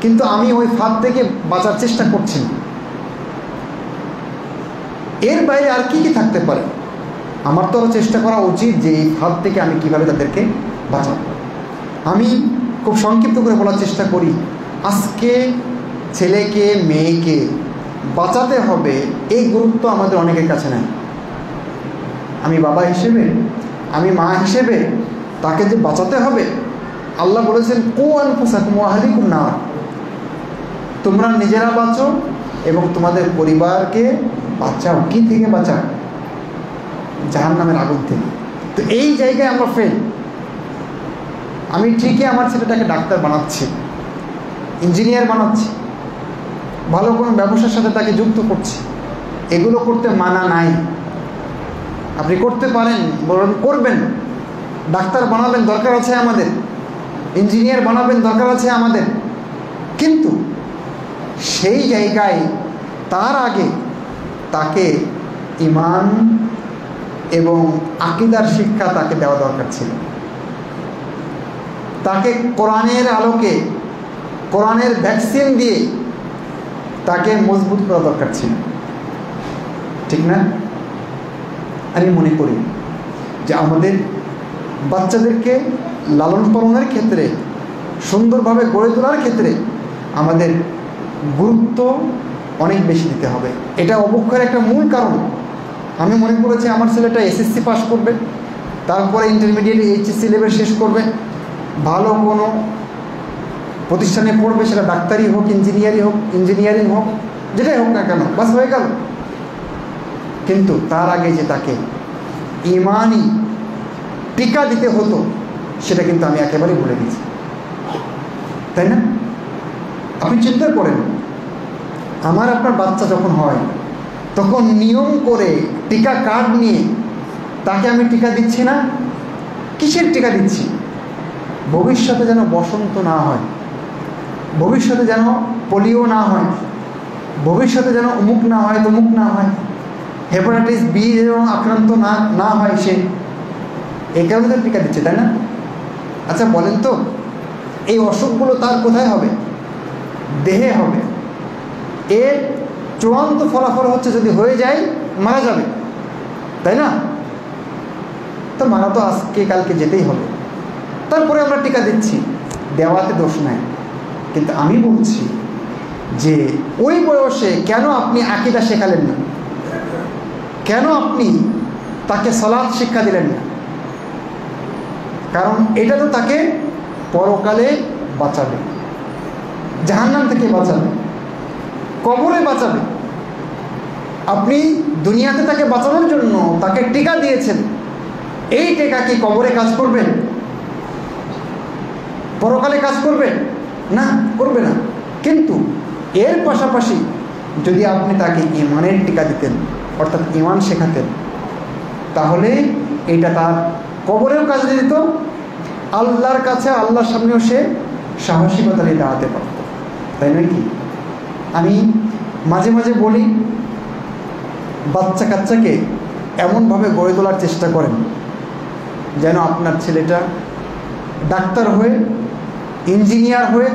A: কিন্তু আমি ওই ফাঁদ থেকে বাঁচার চেষ্টা করছি না। এর বাইরে আর কি কি থাকতে পারে? আমার তো চেষ্টা করা উচিত যে এই ফাঁদ থেকে আমি কীভাবে তাদেরকে বাঁচাবো। আমি খুব সংক্ষিপ্ত করে বলার চেষ্টা করি। আজকে ছেলেকে মেয়েকে বাঁচাতে হবে, এই গুরুত্ব আমাদের অনেকের কাছে নেই। আমি বাবা হিসেবে, আমি মা হিসেবে তাকে যে বাঁচাতে হবে, আল্লাহ বলেছেন কু আনফুসাকুম ওয়া আহলিকুম নার, তোমরা নিজেরা বাঁচো এবং তোমাদের পরিবারকে বাঁচাও। কি থেকে বাঁচাও? জাহান্নামের আগুন থেকে। তো এই জায়গায় আমরা ফেল। আমি ঠিকই আমার ছেলেটাকে ডাক্তার বানাচ্ছি, ইঞ্জিনিয়ার বানাচ্ছি, ভালো কোনো ব্যবসার সাথে তাকে যুক্ত করছি, এগুলো করতে মানা নাই। আপনি করতে পারেন, বরং করবেন। ডাক্তার বানাবেন, দরকার আছে আমাদের, ইঞ্জিনিয়ার বানাবেন, দরকার আছে আমাদের। কিন্তু সেই জায়গায় তার আগে তাকে ঈমান এবং আকীদার শিক্ষা তাকে দেওয়া দরকার ছিল। তাকে কোরআনের আলোকে, কোরআনের ভ্যাকসিন দিয়ে তাকে মজবুত করা দরকার ছিল, ঠিক না? আমি মনে করি যে আমাদের বাচ্চাদেরকে লালন পালনের ক্ষেত্রে, সুন্দরভাবে গড়ে তোলার ক্ষেত্রে আমাদের গুরুত্ব অনেক বেশি দিতে হবে। এটা অবক্ষয়ের একটা মূল কারণ। আমি মনে করেছি আমার ছেলেটা এসএসসি পাস করবে, তারপরে ইন্টারমিডিয়েট এইচএসসি লেভেল শেষ করবে, ভালো কোনো প্রতিষ্ঠানে পড়বে, সেটা ডাক্তারি হোক, ইঞ্জিনিয়ারিং হোক, যেটাই হোক না কেন, বাস হয়ে গেল। কিন্তু তার আগে যে তাকে ঈমানি টিকা দিতে হতো, সেটা কিন্তু আমি একেবারেই ভুলে গেছি, তাই না? আপনি চিন্তা করেন, আমার আপনার বাচ্চা যখন হয়, তখন নিয়ম করে টিকা কার্ড নিয়ে তাকে আমি টিকা দিচ্ছি না? কিসের টিকা দিচ্ছি? ভবিষ্যতে যেন বসন্ত না হয়, ভবিষ্যতে যেন পোলিও না হয়, ভবিষ্যতে যেন অমুক না হয়, তমুক না হয়, হেপাটাইটিস বি যেন আক্রান্ত না হয় সে, এই কারণে তো টিকা দিচ্ছে, তাই না? আচ্ছা বলেন তো, এই অসুখগুলো তার কোথায় হবে? দেহে হবে। এর চূড়ান্ত ফলাফল হচ্ছে যদি হয়ে যায় মারা যাবে, তাই না? তো মারা তো আজকে কালকে যেতেই হবে। তারপরে আমরা টিকা দিচ্ছি, দেওয়াতে দোষ নাই। কিন্তু আমি বলছি যে ওই বয়সে কেন আপনি আকীদা শেখালেন না, কেন আপনি তাকে সালাত শিক্ষা দিলেন না? কারণ এটা তো তাকে পরকালে বাঁচাবে, জাহান্নাম থেকে বাঁচাবে, কবরে বাঁচাবে। আপনি দুনিয়াতে তাকে বাঁচানোর জন্য তাকে টিকা দিয়েছেন, এই টিকা কি কবরে কাজ করবে? পরকালে কাজ করবে না, করবে না। কিন্তু এর পাশাপাশি যদি আপনি তাকে ঈমানের টিকা দিতেন, অর্থাৎ ঈমান শেখাতেন, তাহলে এটা তার কবরেও কাজে দিত, আল্লাহর কাছে আল্লাহর সামনেও সে সাহসিকতা নিয়ে দাঁড়াতে পারত, তাই নয় কি? আমি মাঝে মাঝে বলি, বাচ্চা কাচ্চাকে এমনভাবে গড়ে তোলার চেষ্টা করেন যেন আপনার ছেলেটা ডাক্তার হয়ে, ইঞ্জিনিয়ার হয়ে,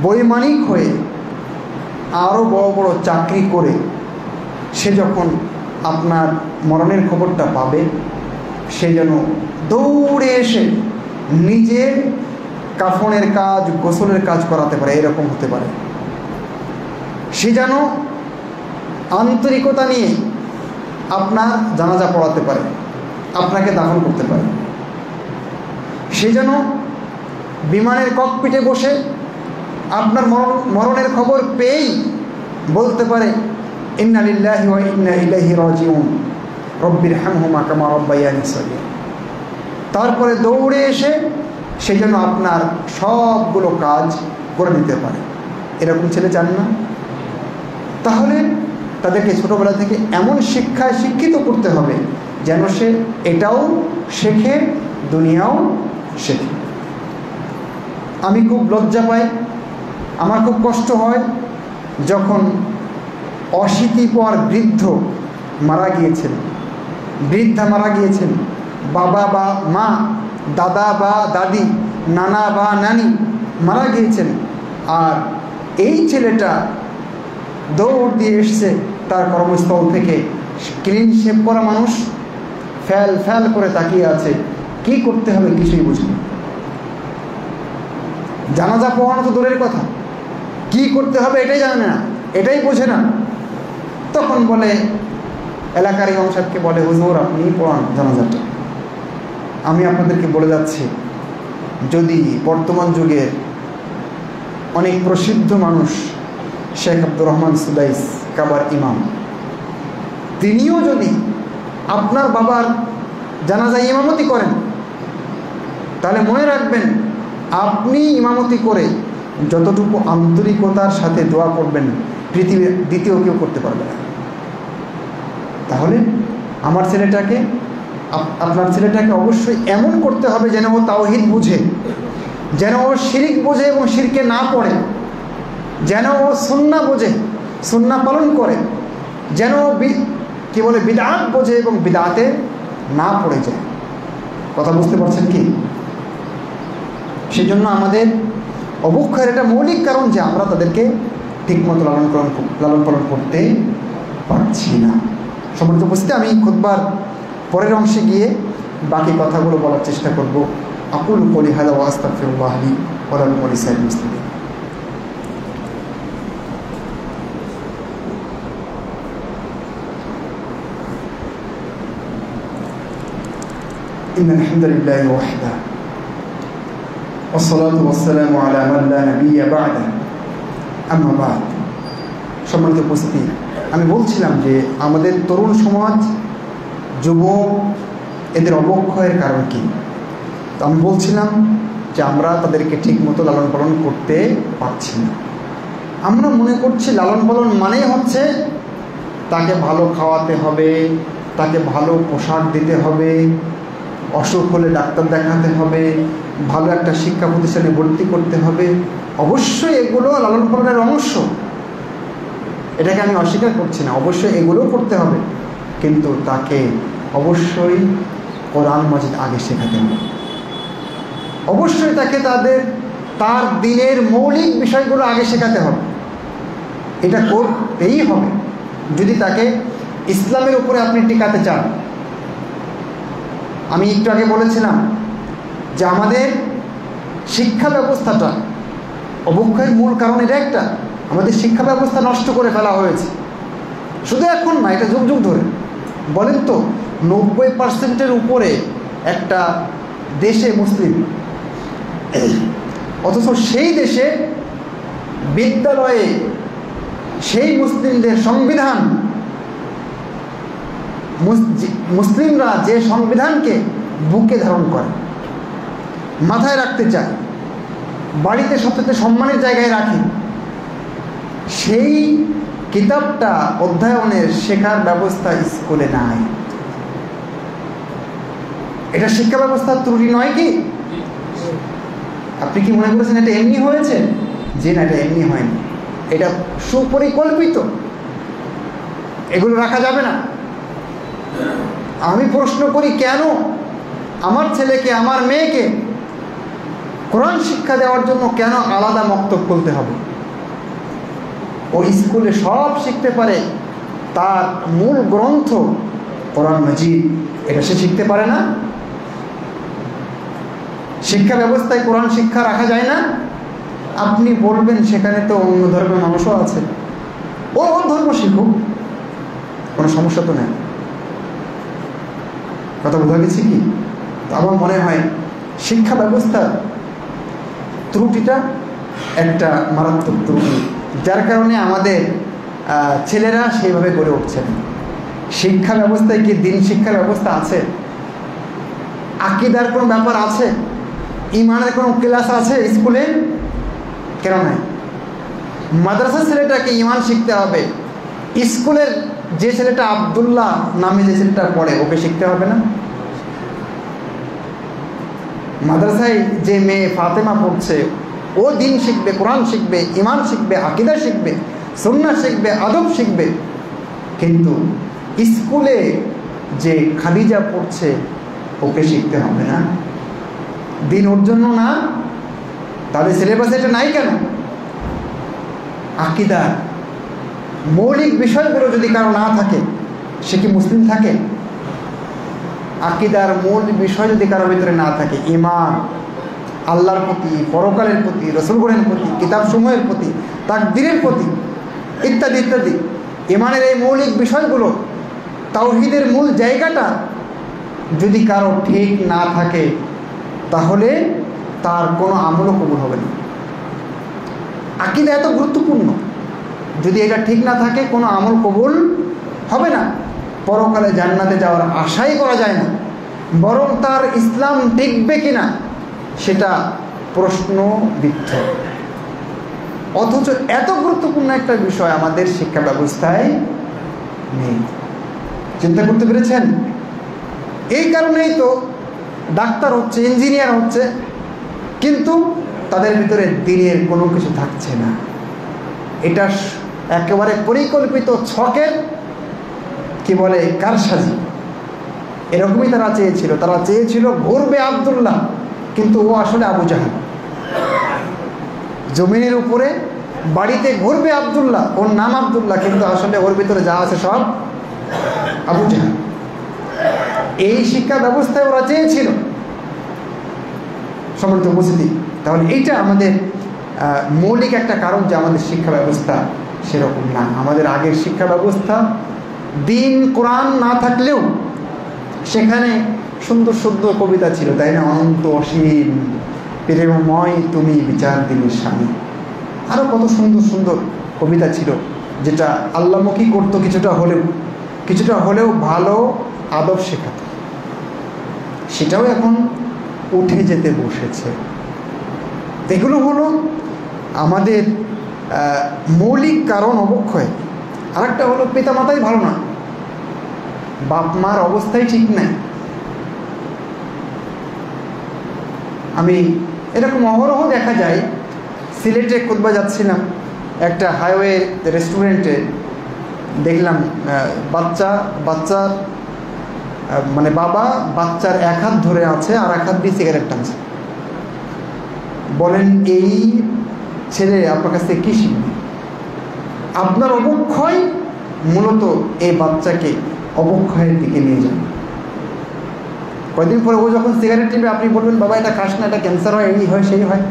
A: বৈমানিক হয়ে, আরও বড় বড় চাকরি করে সে যখন আপনার মরণের খবরটা পাবে, সে যেন দৌড়ে এসে নিজে কাফনের কাজ, গোসলের কাজ করাতে পারে, এরকম হতে পারে। সে যেন আন্তরিকতা নিয়ে আপনার জানাজা পড়াতে পারে, আপনাকে দাফন করতে পারে। সে যেন বিমানের ককপিটে বসে আপনার মরণের খবর পেয়েই বলতে পারে, ইন্না লিল্লাহি ওয়া ইন্না ইলাইহি রাজিউন, রব্বিরহামহুমা কামা রাব্বায়ানি সগীরা। তারপরে দৌড়ে এসে সে যেন আপনার সবগুলো কাজ করে দিতে পারে। এরকম ছেলে চান না? তাহলে তাদেরকে ছোটোবেলা থেকে এমন শিক্ষায় শিক্ষিত করতে হবে যেন সে এটাও শেখে, দুনিয়াও শেখে। আমি খুব লজ্জা পাই, আমার খুব কষ্ট হয় যখন অশীতিপর বৃদ্ধ মারা গিয়েছেন, বৃদ্ধা মারা গিয়েছেন, বাবা বা মা, দাদা বা দাদি, নানা বা নানি মারা গিয়েছেন, আর এই ছেলেটা দৌড় দিয়ে এসছে তার কর্মস্থল থেকে, ক্লিন শেভ করা মানুষ, ফ্যাল ফ্যাল করে তাকিয়ে আছে, কি করতে হবে কিছুই বুঝে না। জানাজা পড়ানো তো দূরের কথা, কি করতে হবে এটাই জানে না, এটাই বোঝে না। তখন বলে, এলাকার ইমাম সাহেবকে বলে, হুজুর আপনি পড়ান জানাজাটা। আমি আপনাদেরকে বলে যাচ্ছি, যদি বর্তমান যুগের অনেক প্রসিদ্ধ মানুষ শেখ আব্দুর রহমান সুদাইস কাবার ইমাম, তিনিও যদি আপনার বাবার জানাজায় ইমামতি করেন, তাহলে মনে রাখবেন আপনি ইমামতি করে যতটুকু আন্তরিকতার সাথে দোয়া করবেন, পৃথিবীর দ্বিতীয় কেউ করতে পারবে না। তাহলে আমার ছেলেটাকে, আপনার ছেলেটাকে অবশ্যই এমন করতে হবে যেন ও তাওহীদ বুঝে, যেন ও শিরক বোঝে এবং শিরকে না পড়ে, যেন ও সুন্নাহ বোঝে, সুন্নাহ পালন করে, যেন ও কি বলে বিদআত বোঝে এবং বিদআতে না পড়ে যায়। কথা বুঝতে পারছেন কি? সেই জন্য আমাদের অবক্ষয়ের এটা মৌলিক কারণ যে আমরা তাদেরকে ঠিকমতো লালন পালন করতে পারছি না। সম্মানিত উপস্থিতি, আমি খুতবার পরের অংশে গিয়ে বাকি কথাগুলো বলার চেষ্টা করব। আকুলু কওলি হাযা ওয়া আস্তাগফিরুল্লাহ লি ওয়া লাকুম ওয়া লিসাইরিল মুসলিমিন। ইন্নাল হামদালিল্লাহি ওয়াহদাহু ওয়াসসালাতু ওয়াসসালামু আলা মান লা নাবিয়্যা বা'দা, আম্মা বা'দ। সম্মানিত উপস্থিতি, আমি বলছিলাম যে আমাদের তরুণ সমাজ, যুবক, এদের অবক্ষয়ের কারণ কি? তো আমি বলছিলাম যে আমরা তাদেরকে ঠিকমতো লালন পালন করতে পারছি না। আমরা মনে করছি লালন পালন মানেই হচ্ছে তাকে ভালো খাওয়াতে হবে, তাকে ভালো পোশাক দিতে হবে, অসুখ হলে ডাক্তার দেখাতে হবে, ভালো একটা শিক্ষা প্রতিষ্ঠানে ভর্তি করতে হবে। অবশ্যই এগুলো লালন পালনের অংশ, এটাকে আমি অস্বীকার করছি না, অবশ্যই এগুলোও করতে হবে, কিন্তু তাকে অবশ্যই কোরআন মাজিদ আগে শেখাতে হবে। অবশ্যই তাকে তার দিনের মৌলিক বিষয়গুলো আগে শেখাতে হবে। এটা করতেই হবে যদি তাকে ইসলামের উপরে আপনি টিকাতে চান। আমি একটু আগে বলেছিলাম যে আমাদের শিক্ষা ব্যবস্থাটা অবক্ষয়ের মূল কারণ এটা একটা। আমাদের শিক্ষা ব্যবস্থা নষ্ট করে ফেলা হয়েছে। শুধু এখন না, এটা যুগ যুগ ধরে। বলেন তো, 90% উপরে একটা দেশে মুসলিম, অথচ সেই দেশে বিদ্যালয়ে সেই মুসলিমদের সংবিধান, মুসলিমরা যে সংবিধানকে বুকে ধারণ করে, মাথায় রাখতে চায়, বাড়িতে সবচেয়ে সম্মানের জায়গায় রাখে, সেই কিতাবটা অধ্যয়নের শেখার ব্যবস্থা স্কুলে নাই। এটা শিক্ষা ব্যবস্থার ত্রুটি নয় কি? আপনি কি মনে করেছেন এটা এমনি হয়েছে? যে না, এটা এমনি হয়নি, এটা সুপরিকল্পিত। এগুলো রাখা যাবে না। আমি প্রশ্ন করি, কেন আমার ছেলেকে, আমার মেয়েকে কোরআন শিক্ষা দেওয়ার জন্য কেন আলাদা মক্তব খুলতে হবে? ও স্কুলে সব শিখতে পারে, তার মূল গ্রন্থ কোরআন মাজিদ, এটা সে শিখতে পারে না? শিক্ষা ব্যবস্থায় কোরআন শিক্ষা রাখা যায় না? আপনি বলবেন সেখানে তো অন্য ধর্মের মানুষও আছে, ও ধর্ম শিখুক, কোনো সমস্যা তো নেই। কথা বোঝা গেছে কি? তো আমার মনে হয় শিক্ষা ব্যবস্থার ত্রুটিটা একটা মারাত্মক ত্রুটি, যার কারণে আমাদের ছেলেরা সেইভাবে গড়ে উঠছে না। শিক্ষা ব্যবস্থায় কি দিন শিক্ষা ব্যবস্থা আছে? আকীদার কোনো ব্যাপার আছে? ইমানের কোনো ক্লাস আছে স্কুলে? কেন নাই? মাদ্রাসার ছেলেটাকে ইমান শিখতে হবে, স্কুলের যে ছেলেটা আব্দুল্লাহ নামে যে ছেলেটা পড়ে ওকে শিখতে হবে না? মাদ্রাসায় যে মেয়ে ফাতেমা পড়ছে ও দিন শিখবে, কোরআন শিখবে, ইমান শিখবে, আকীদা শিখবে, সুন্নাহ শিখবে, আদব শিখবে। কিন্তু স্কুলে যে খাদিজা পড়ছে ওকে শিখতে হবে না? দিন ওর জন্য না? তাহলে সিলেবাসে এটা নাই কেন? আকীদার মৌলিক বিষয়গুলো যদি কারো না থাকে, সে কি মুসলিম থাকে? আকীদার মূল বিষয় যদি কারোর ভিতরে না থাকে, ঈমান, আল্লাহর প্রতি, পরকালের প্রতি, রাসূলগণের প্রতি, কিতাবসমূহের প্রতি, তাকদীরের প্রতি, ইত্যাদি ইত্যাদি, ঈমানের এই মৌলিক বিষয়গুলো, তাওহীদের মূল জায়গাটা যদি কারো ঠিক না থাকে, তাহলে তার কোনো আমলও কবুল হবে না। আকীদা এত গুরুত্বপূর্ণ, যদি এটা ঠিক না থাকে কোনো আমল কবুল হবে না। পরকালে জান্নাতে যাওয়ার আশাই করা যায় না, বরং তার ইসলাম টিকবে কিনা সেটা প্রশ্নবিদ্ধ। অথচ এত গুরুত্বপূর্ণ একটা বিষয় আমাদের শিক্ষা ব্যবস্থায় নেই। চিন্তা করতে পেরেছেন? এই কারণেই তো ডাক্তার হচ্ছে, ইঞ্জিনিয়ার হচ্ছে, কিন্তু তাদের ভিতরে দিনের কোনো কিছু থাকছে না। এটা একেবারে পরিকল্পিত ছকের কি বলে কারসাজি। এরকমই তারা চেয়েছিল। তারা চেয়েছিল ঘুরবে আব্দুল্লাহ, কিন্তু ও আসলে আবু জাহেল। জমিনের উপরে বাড়িতে ঘুরবে আব্দুল্লাহ, ওর নাম আব্দুল্লাহ, কিন্তু আসলে ওর ভিতরে যা আছে সব আবু জাহেল। এই শিক্ষা ব্যবস্থায় ওরা চেয়েছিল। সম্মানিত উপস্থিতি, তাহলে এইটা আমাদের মৌলিক একটা কারণ যে আমাদের শিক্ষা ব্যবস্থা সেরকম না। আমাদের আগের শিক্ষা ব্যবস্থা দিন কোরআন না থাকলেও সেখানে সুন্দর সুন্দর কবিতা ছিল, তাই না? অনন্ত অসীম প্রেমময় তুমি বিচার দিনের স্বামী, আরও কত সুন্দর সুন্দর কবিতা ছিল, যেটা আল্লাহমুখী করতো, কিছুটা হলেও ভালো আদব শেখাত। সেটাও এখন উঠে যেতে বসেছে। এগুলো হলো আমাদের মৌলিক কারণ অবক্ষয়। আরেকটা হলো পিতামাতাই ভালো না, বাপ মার অবস্থাই ঠিক নাই। আমি এরকম অহরহ দেখা যায়। সিলেটে খুতবা যাচ্ছিলাম, একটা হাইওয়ে রেস্টুরেন্টে দেখলাম বাচ্চার মানে বাবা বাচ্চার এক হাত ধরে আছে আর এক হাত দিয়ে সিগারেট টানছে। বলেন এই ছেলে আপনার কাছ থেকে কী শিখবে? আপনার অবক্ষয় মূলত এই বাচ্চাকে অবক্ষয়ের দিকে নিয়ে যাবে। কয়েকদিন পরে ও যখন সিগারেট টিপে আপনি বলবেন বাবা এটা খাস না, এটা ক্যান্সার হয়, এই হয় সেই হয়।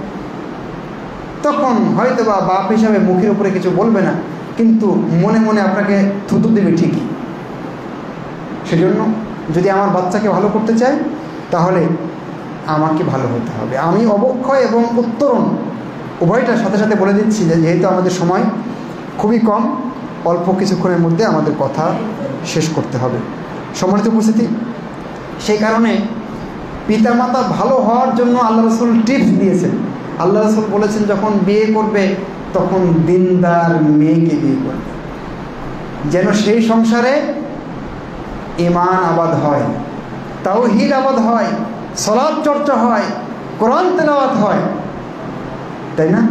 A: তখন হয়তো বা বাপ হিসাবে মুখের উপরে কিছু বলবে না, কিন্তু মনে মনে আপনাকে থুতু দেবে ঠিকই। সেজন্য যদি আমার বাচ্চাকে ভালো করতে চাই তাহলে আমাকে ভালো হতে হবে। আমি অবক্ষয় এবং উত্তরণ উভয়টার সাথে সাথে বলে দিচ্ছি যে যেহেতু আমাদের সময় খুবই কম, অল্প কিছুক্ষণের মধ্যে আমাদের কথা শেষ করতে হবে। সম্মানিত উপস্থিতি, সেই কারণে পিতামাতা ভালো হওয়ার জন্য আল্লাহ রসুল টিপস দিয়েছেন। আল্লাহ রসুল বলেছেন যখন বিয়ে করবে তখন দিনদার মেয়েকে বিয়ে করবে, যেন সেই সংসারে ঈমান আবাদ হয়, তাওহীদ আবাদ হয়, সালাত চর্চা হয়, কোরআন তেলাওয়াত হয়, তাই না?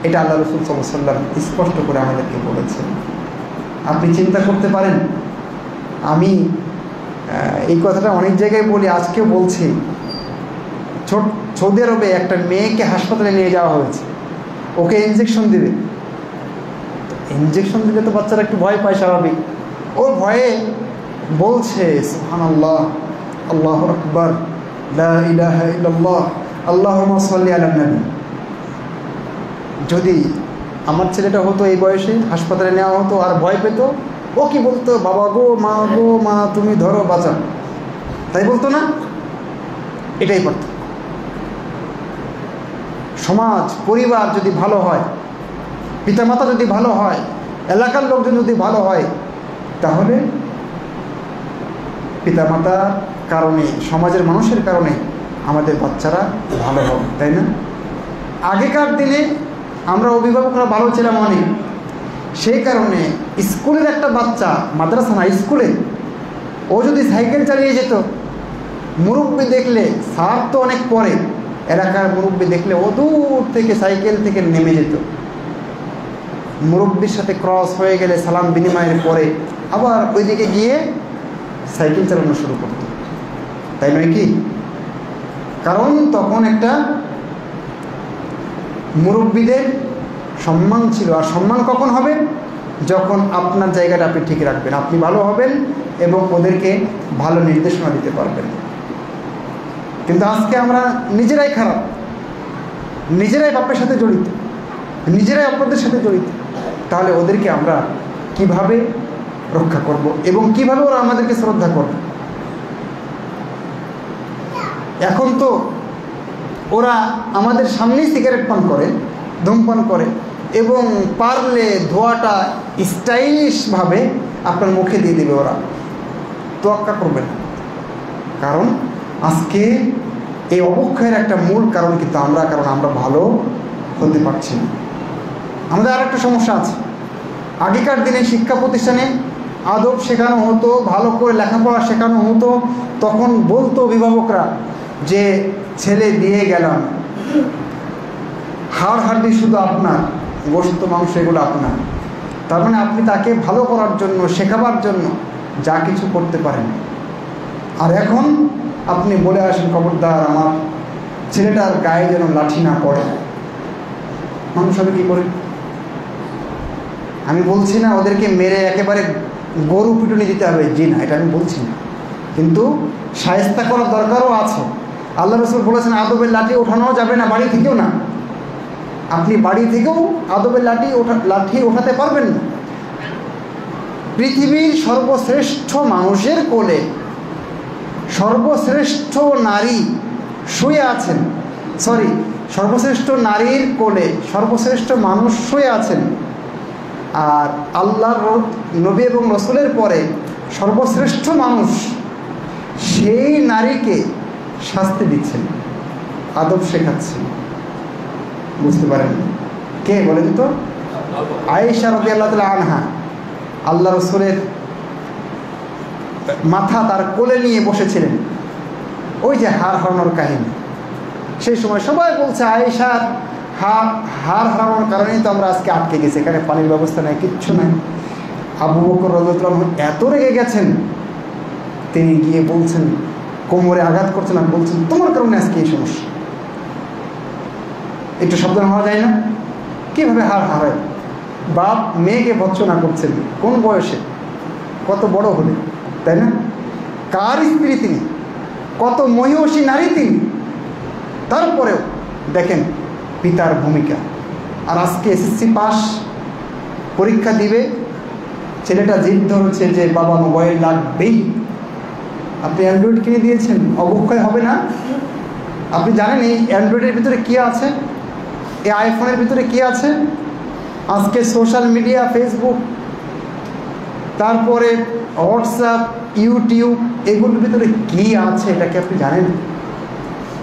A: এটা আল্লাহ রসুল সাল্লাল্লাহু আলাইহি ওয়াসাল্লাম স্পষ্ট করে আমাদেরকে বলেছেন। আপনি চিন্তা করতে পারেন, আমি এই কথাটা অনেক জায়গায় বলি, আজকেও বলছি। সৌদি আরবে একটা মেয়েকে হাসপাতালে নিয়ে যাওয়া হয়েছে, ওকে ইনজেকশন দিবে। ইনজেকশন দিলে তো বাচ্চারা একটু ভয় পায়, স্বাভাবিক। ও ভয়ে বলছে সুবহানাল্লাহ, আল্লাহু আকবার, লা ইলাহা ইল্লাল্লাহ, আল্লাহুম্মা সাল্লি আলা নবী। যদি আমার ছেলেটা হতো এই বয়সে, হাসপাতালে নেওয়া হতো আর ভয় পেত, ও কি বলতো? বাবা গো মা তুমি ধরো বাঁচা, তাই বলতো না? এটাই পারত। সমাজ পরিবার যদি ভালো হয়, পিতামাতা যদি ভালো হয়, এলাকার লোকজন যদি ভালো হয়, তাহলে পিতামাতার কারণে, সমাজের মানুষের কারণে আমাদের বাচ্চারা ভালো হবে, তাই না? আগেকার দিনে আমরা অভিভাবকরা ভালো ছিলাম অনেক, সেই কারণে স্কুলের একটা বাচ্চা, মাদ্রাসা না স্কুলে, ও যদি সাইকেল চালিয়ে যেত, মুরব্বি দেখলে, স্যার তো অনেক পরে, এলাকার মুরব্বি দেখলে ও দূর থেকে সাইকেল থেকে নেমে যেত। মুরব্বির সাথে ক্রস হয়ে গেলে সালাম বিনিময়ের পরে আবার ওইদিকে গিয়ে সাইকেল চালানো শুরু করত, তাই নয় কি? কারণ তখন একটা মুরব্বিদের সম্মান ছিল। আর সম্মান কখন হবে? যখন আপনার জায়গাটা আপনি ঠিক রাখবেন, আপনি ভালো হবেন এবং ওদেরকে ভালো নির্দেশনা দিতে পারবেন। কিন্তু আজকে আমরা নিজেরাই খারাপ, নিজেরাই বাপের সাথে জড়িত, নিজেরাই অপরদের সাথে জড়িত। তাহলে ওদেরকে আমরা কিভাবে রক্ষা করব এবং কিভাবে ওরা আমাদেরকে শ্রদ্ধা করবে? এখন তো ওরা আমাদের সামনেই সিগারেট পান করে, ধূমপান করে, এবং পারলে ধোঁয়াটা স্টাইলিশভাবে আপনার মুখে দিয়ে দেবে। ওরা তোয়াক্কা করবে না। কারণ আজকে এই অবক্ষয়ের একটা মূল কারণ কিন্তু আমরা, কারণ আমরা ভালো হতে পারছি না। আমাদের আর একটা সমস্যা আছে। আগেকার দিনে শিক্ষা প্রতিষ্ঠানে আদব শেখানো হতো, ভালো করে লেখাপড়া শেখানো হতো। তখন বলতো অভিভাবকরা যে ছেলে দিয়ে গেলাম, হাড় হাড্ডি শুধু আপনার, গোশত মাংস এগুলো আপনার। তার মানে আপনি তাকে ভালো করার জন্য, শেখাবার জন্য যা কিছু করতে পারেন। আর এখন আপনি বলে আসেন, খবরদার আমার ছেলেটার গায়ে যেন লাঠি না পড়ে। মানুষ হবে কী করে? আমি বলছি না ওদেরকে মেরে একেবারে গরু পিটুনি দিতে হবে, জি না, এটা আমি বলছি না। কিন্তু শায়েস্তা করার দরকারও আছে। আল্লাহ রসুল বলেছেন আদবের লাঠি ওঠানোও যাবে না, বাড়ি থেকেও না। আপনি বাড়ি থেকেও আদবের লাঠি ওঠাতে পারবেন না। পৃথিবীর সর্বশ্রেষ্ঠ মানুষের কোলে সর্বশ্রেষ্ঠ নারী শুয়ে আছেন, সর্বশ্রেষ্ঠ নারীর কোলে সর্বশ্রেষ্ঠ মানুষ শুয়ে আছেন। আর আল্লাহর নবী এবং রসুলের পরে সর্বশ্রেষ্ঠ মানুষ সেই নারীকে শাস্তি দিচ্ছেন, আদব শেখাচ্ছেন। বুঝতে পারেন কে বলেন তো? আয়েশা রাদিয়াল্লাহু তাআলা আনহা আল্লাহ রসুলের মাথা তার কোলে নিয়ে বসেছিলেন। ওই যে হাড় হারানোর কাহিনী, সেই সময় সবাই বলছে আয়েশার হাড় হারানোর কারণেই তো আমরা আজকে আটকে গেছি, এখানে পানির ব্যবস্থা নেই, কিচ্ছু নাই। আবু বকর রাদিয়াল্লাহু আনহু এত রেগে গেছেন, তিনি গিয়ে বলছেন, কোমরে আঘাত করছেন আর বলছেন তোমার কারণে আজকে এই সমস্যা। একটু সাবধান হওয়া যায় না? কীভাবে হাড় হারায়? বাপ মেয়েকে ভৎসনা করছেন, কোন বয়সে, কত বড় হলে, তাই না? কার স্ত্রী তিনি, কত মহিষী নারী তিনি। তারপরেও দেখেন পিতার ভূমিকা। আর আজকে এসএসসি পাস পরীক্ষা দিবে, ছেলেটা জিদ ধরেছে যে বাবা মোবাইল লাগবেই, আপনি অ্যান্ড্রয়েড কিনে দিয়েছেন, অবক্ষয় হবে না? আপনি জানেন এই অ্যান্ড্রয়েডের ভিতরে কী আছে, এই আইফোনের ভিতরে কী আছে? আজকে সোশ্যাল মিডিয়া, ফেসবুক, তারপরে হোয়াটসঅ্যাপ, ইউটিউব, এগুলোর ভিতরে কী আছে এটা কি আপনি জানেন?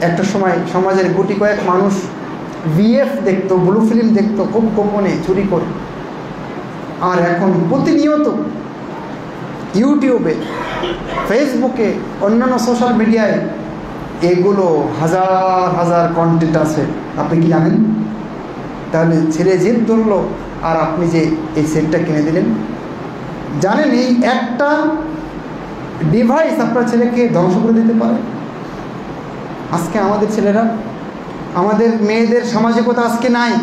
A: একটা সময় সমাজের গুটি কয়েক মানুষ ভিএফ দেখতো, ব্লু ফিল্ম দেখতো খুব গোপনে চুরি করে, আর এখন প্রতিনিয়ত ইউটিউবে, ফেসবুকে, অন্যান্য সোশ্যাল মিডিয়ায় এগুলো হাজার হাজার কন্টেন্ট আছে। আপনি কি জানেন? তাহলে ছেলে জেদ ধরলো আর আপনি যে এই সেটটা কিনে দিলেন। জানেন এই একটা ডিভাইস আপনার ছেলেকে ধ্বংস করে দিতে পারে। আজকে আমাদের ছেলেরা, আমাদের মেয়েদের সামাজিকতা আজকে নাই,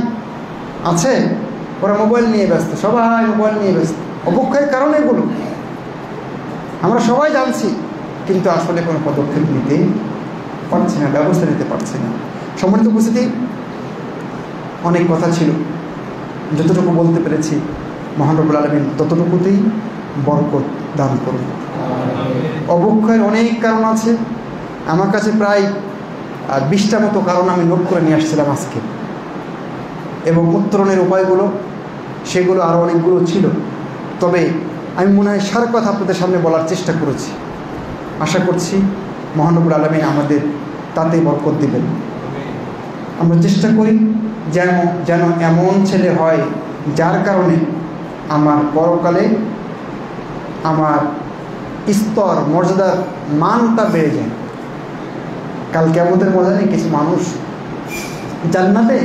A: আছে ওরা মোবাইল নিয়ে ব্যস্ত, সবাই মোবাইল নিয়ে ব্যস্ত। অবক্ষয়ের কারণে এগুলো আমরা সবাই জানছি, কিন্তু আসলে কোনো পদক্ষেপ নিতে পারছি না, ব্যবস্থা নিতে পারছি না। সম্মানিত উপস্থিতি, অনেক কথা ছিল, যতটুকু বলতে পেরেছি মহান রব্বুল আলামিন ততটুকুতেই বরকত দান করুন। অবক্ষয়ের অনেক কারণ আছে, আমার কাছে প্রায় 20টা মতো কারণ আমি নোট করে নিয়ে আসছিলাম আজকে, এবং উত্তরণের উপায়গুলো সেগুলো আরও অনেকগুলো ছিল। তবে আমি মনে হয় সার কথা আপনাদের সামনে বলার চেষ্টা করেছি। আশা করছি মহান রব্বুল আলামিন আমাদের তাতে বরকত দিবেন। আমরা চেষ্টা করি যেন এমন ছেলে হয় যার কারণে আমার পরকালে আমার স্তর, মর্যাদার মানটা বেড়ে যায়। কাল কিয়ামতের ময়দানে কিছু মানুষ জান্নাতে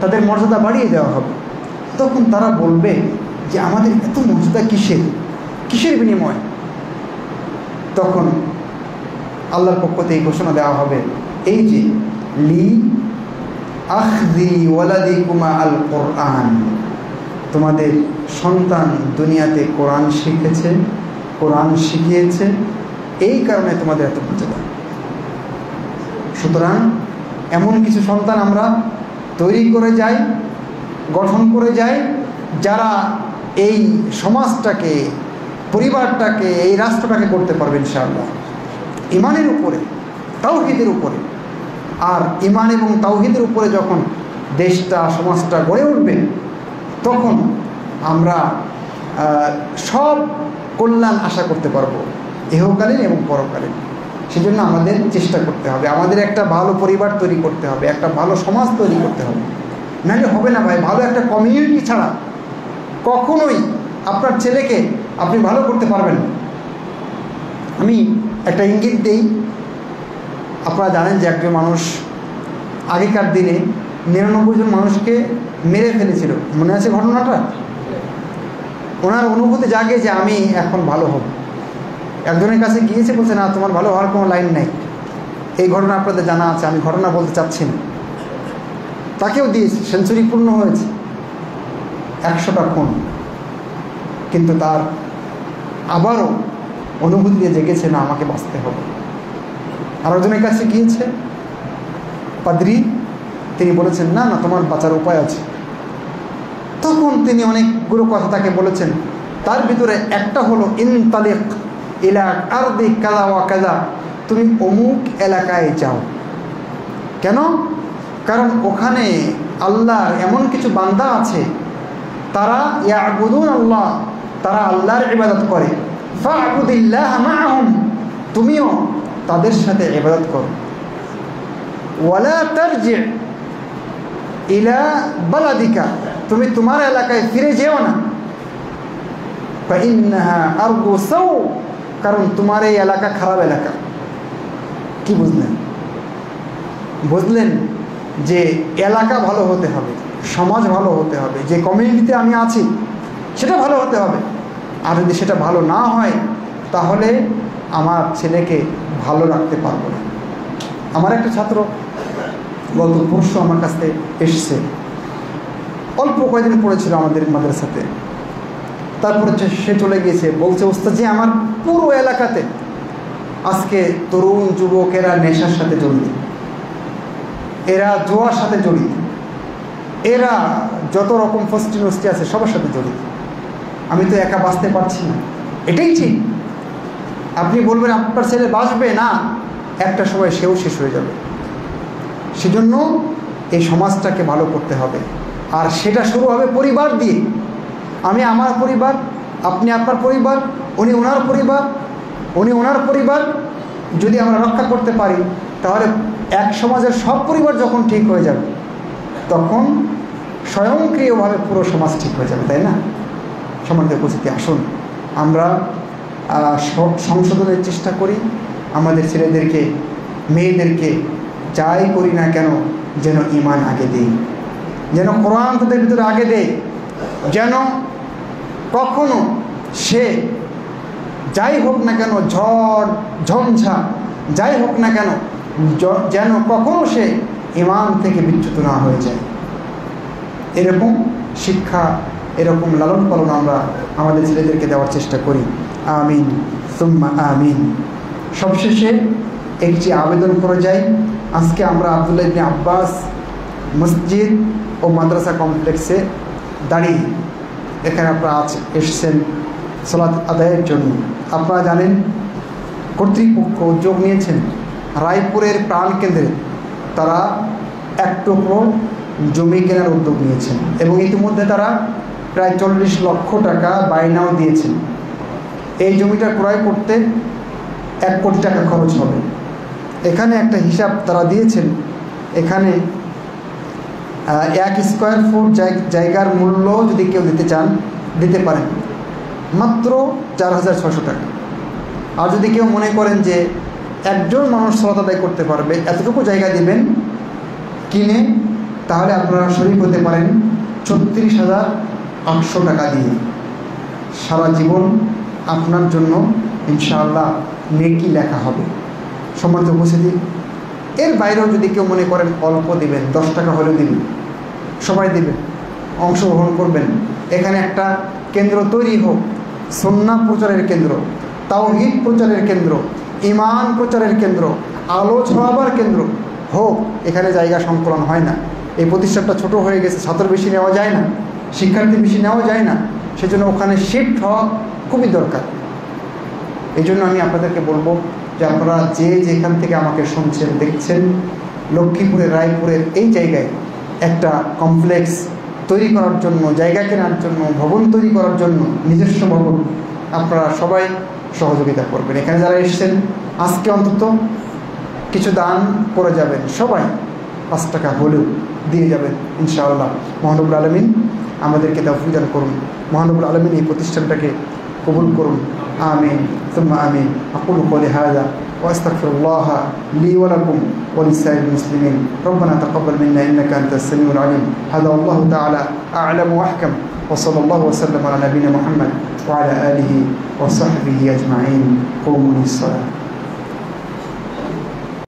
A: তাদের মর্যাদা বাড়িয়ে দেওয়া হবে, তখন তারা বলবে যে আমাদের এত মর্যাদা কিসের বিনিময়? তখন আল্লাহর পক্ষ থেকে ঘোষণা দেওয়া হবে, এই যে লি আখদি ওয়ালাদিকুমা আল কোরআন, তোমাদের সন্তান দুনিয়াতে কোরআন শিখেছে, কোরআন শিখিয়েছে, এই কারণে তোমাদের এত মর্যাদা। সুতরাং এমন কিছু সন্তান আমরা তৈরি করে যাই, গঠন করে যাই, যারা এই সমাজটাকে, পরিবারটাকে, এই রাষ্ট্রটাকে করতে পারবে ইনশাআল্লাহ ঈমানের উপরে, তাওহীদের উপরে। আর ঈমান এবং তাওহীদের উপরে যখন দেশটা, সমাজটা গড়ে উঠবে, তখন আমরা সব কল্যাণ আশা করতে পারবো, ইহকালীন এবং পরকালীন। সেজন্য আমাদের চেষ্টা করতে হবে, আমাদের একটা ভালো পরিবার তৈরি করতে হবে, একটা ভালো সমাজ তৈরি করতে হবে, নাহলে হবে না ভাই। ভালো একটা কমিউনিটি ছাড়া কখনোই আপনার ছেলেকে আপনি ভালো করতে পারবেন না। আমি একটা ইঙ্গিত দিই, আপনারা জানেন যে একজন মানুষ আগেকার দিনে 99 জন মানুষকে মেরে ফেলেছিল, মনে আছে ঘটনাটা? ওনার অনুভূতি জাগে যে আমি এখন ভালো হব। একজনের কাছে গিয়েছে, বলছে না তোমার ভালো হওয়ার কোনো লাইন নাই। এই ঘটনা আপনাদের জানা আছে, আমি ঘটনা বলতে চাচ্ছি না। তাকেও দিয়েছে, সেঞ্চুরি পূর্ণ হয়েছে, 100টা খুন, কিন্তু তার আবারও অনুভূতি দিয়ে জেগেছে না আমাকে বাঁচতে হবে। আরেকজনের কাছে গিয়েছে পাদ্রী, তিনি বলেছেন না না তোমার বাঁচার উপায় আছে। তখন তিনি অনেকগুলো কথা তাকে বলেছেন, তার ভিতরে একটা হলো ইনতালিক ইলা আরদি কাযা ওয়া কাযা, তুমি অমুক এলাকায় যাও। কেন? কারণ ওখানে আল্লাহর এমন কিছু বান্দা আছে, তারা ইয়াবুদুন আল্লাহ, তারা আল্লাহর ইবাদত করে। ফা'বুদিল্লাহ মা'হুম, তুমিও তাদের সাথে ইবাদত করো। ওয়ালা তারজি ইলা বালাদিকা, তুমি তোমার এলাকায় ফিরে যেও না। ফাইন্নাহা আরদু সাও, কারণ তোমার এই এলাকা খারাপ এলাকা। কি বুঝলেন? বুঝলেন যে এলাকা ভালো হতে হবে, সমাজ ভালো হতে হবে, যে কমিউনিটিতে আমি আছি সেটা ভালো হতে হবে। আর যদি সেটা ভালো না হয়, তাহলে আমার ছেলেকে ভালো রাখতে পারবো না। আমার একটা ছাত্র গত পরশু আমার কাছে এসছে, অল্প কয়েকদিন পড়েছিল আমাদের মাদ্রাসাতে, তারপরে সে চলে গিয়েছে। বলছে ওস্তাদ জি, আমার পুরো এলাকাতে আজকে তরুণ যুবকেরা নেশার সাথে জড়িত, এরা জুয়ার সাথে জড়িত, এরা যত রকম ফষ্টি নষ্টি আছে সবার সাথে জড়িত। আমি তো একা বাঁচতে পারছি না, এটাই ঠিক। আপনি বলবেন আপনার ছেলে বাঁচবে না, একটা সময় সেও শেষ হয়ে যাবে। সেজন্য এই সমাজটাকে ভালো করতে হবে, আর সেটা শুরু হবে পরিবার দিয়ে। আমি আমার পরিবার, আপনি আপনার পরিবার, উনি ওনার পরিবার, উনি ওনার পরিবার যদি আমরা রক্ষা করতে পারি, তাহলে এক সমাজের সব পরিবার যখন ঠিক হয়ে যাবে, তখন স্বয়ংক্রিয়ভাবে পুরো সমাজ ঠিক হয়ে যাবে, তাই না? সম্মানিত উপস্থিতি, আসুন আমরা সংশোধনের চেষ্টা করি। আমাদের ছেলেদেরকে, মেয়েদেরকে যাই করি না কেন যেন ঈমান আগে দেই, যেন কোরআন তাদের ভিতরে আগে দেয়, যেন কখনো সে যাই হোক না কেন, ঝড় ঝঞ্ঝা যাই হোক না কেন, যেন কখনো সে ঈমান থেকে বিচ্যুত না হয়ে যায়। এরকম শিক্ষা, এরকম লালন পালন আমরা আমাদের ছেলেদেরকে দেওয়ার চেষ্টা করি। আমিন সুম্মা আমিন। সবশেষে একটি আবেদন করা যায়। আজকে আমরা আব্দুল্লাহ ইবনে আব্বাস মসজিদ ও মাদ্রাসা কমপ্লেক্সে দাঁড়িয়ে এখানে আপনারা এসেছেন সালাত আদায়ের জন্য। আপনারা জানেন কর্তৃপক্ষ উদ্যোগ নিয়েছেন রায়পুরের প্রাণকেন্দ্রে, তারা এক টুকরো জমি কেনার উদ্যোগ নিয়েছেন এবং ইতিমধ্যে তারা প্রায় 40 লক্ষ টাকা বায়নাও দিয়েছেন। এই জমিটা ক্রয় করতে 1 কোটি টাকা খরচ হবে। এখানে একটা হিসাব তারা দিয়েছেন, এখানে 1 স্কোয়ার ফুট জায়গার মূল্য যদি কেউ দিতে চান দিতে পারেন মাত্র 4,600 টাকা। আর যদি কেউ মনে করেন যে একজন মানুষ সালাত আদায় করতে পারবে, এতটুকু জায়গা দিবেন কিনে, তাহলে আপনারা শরীক হতে পারেন 36,800 টাকা দিয়ে। সারা জীবন আপনার জন্য ইনশাআল্লাহ নেকি লেখা হবে। সম্মানিত উপস্থিতি, এর বাইরেও যদি কেউ মনে করেন অল্প দিবেন, 10 টাকা হলেও দিবেন, সবাই দিবেন, অংশগ্রহণ করবেন। এখানে একটা কেন্দ্র তৈরি হোক, সুন্নাহ প্রচারের কেন্দ্র, তাওহীদ প্রচারের কেন্দ্র, ঈমান প্রচারের কেন্দ্র, আলো ছড়াবার কেন্দ্র হোক। এখানে জায়গা সংকলন হয় না, এই প্রতিষ্ঠানটা ছোট হয়ে গেছে, ছাত্র বেশি নেওয়া যায় না, শিক্ষার্থী বেশি নেওয়া যায় না, সেজন্য ওখানে শিফট হওয়া খুবই দরকার। এই জন্য আমি আপনাদেরকে বলবো যে আপনারা যে যেখান থেকে আমাকে শুনছেন দেখছেন, লক্ষ্মীপুরের রায়পুরের এই জায়গায় একটা কমপ্লেক্স তৈরি করার জন্য, জায়গা কেনার জন্য, ভবন তৈরি করার জন্য, নিজস্ব ভবন, আপনারা সবাই সহযোগিতা করবেন। এখানে যারা এসেছেন আজকে অন্তত কিছু দান করে যাবেন, সবাই 5 টাকা হলেও দিয়ে যাবেন ইনশাআল্লাহ। মহানবুল আলমিন আমাদেরকে তৌফিক দান করুন, মহানবুল আলমিন এই প্রতিষ্ঠানটাকে কবুল করুন। আমিন সুম্মা আমিন। আকুলু কওলি হাযা ওয়া আস্তাগফিরুল্লাহ লি ওয়া লাকুম ওয়া লিসাইরিল মুসলিমিন। রব্বানা তাকাব্বাল মিন্না ইন্নাকা আনতাস সামিউল আলিম। হাযা আল্লাহু তাআলা আ'লাম ওয়া আহকাম। ওয়া সাল্লাল্লাহু ওয়া সাল্লাম আলা নাবিয়িনা মুহাম্মদ ওয়া আলা আলিহি ওয়া সাহবিহি আজমাইন। কুমু লিস-সালাত।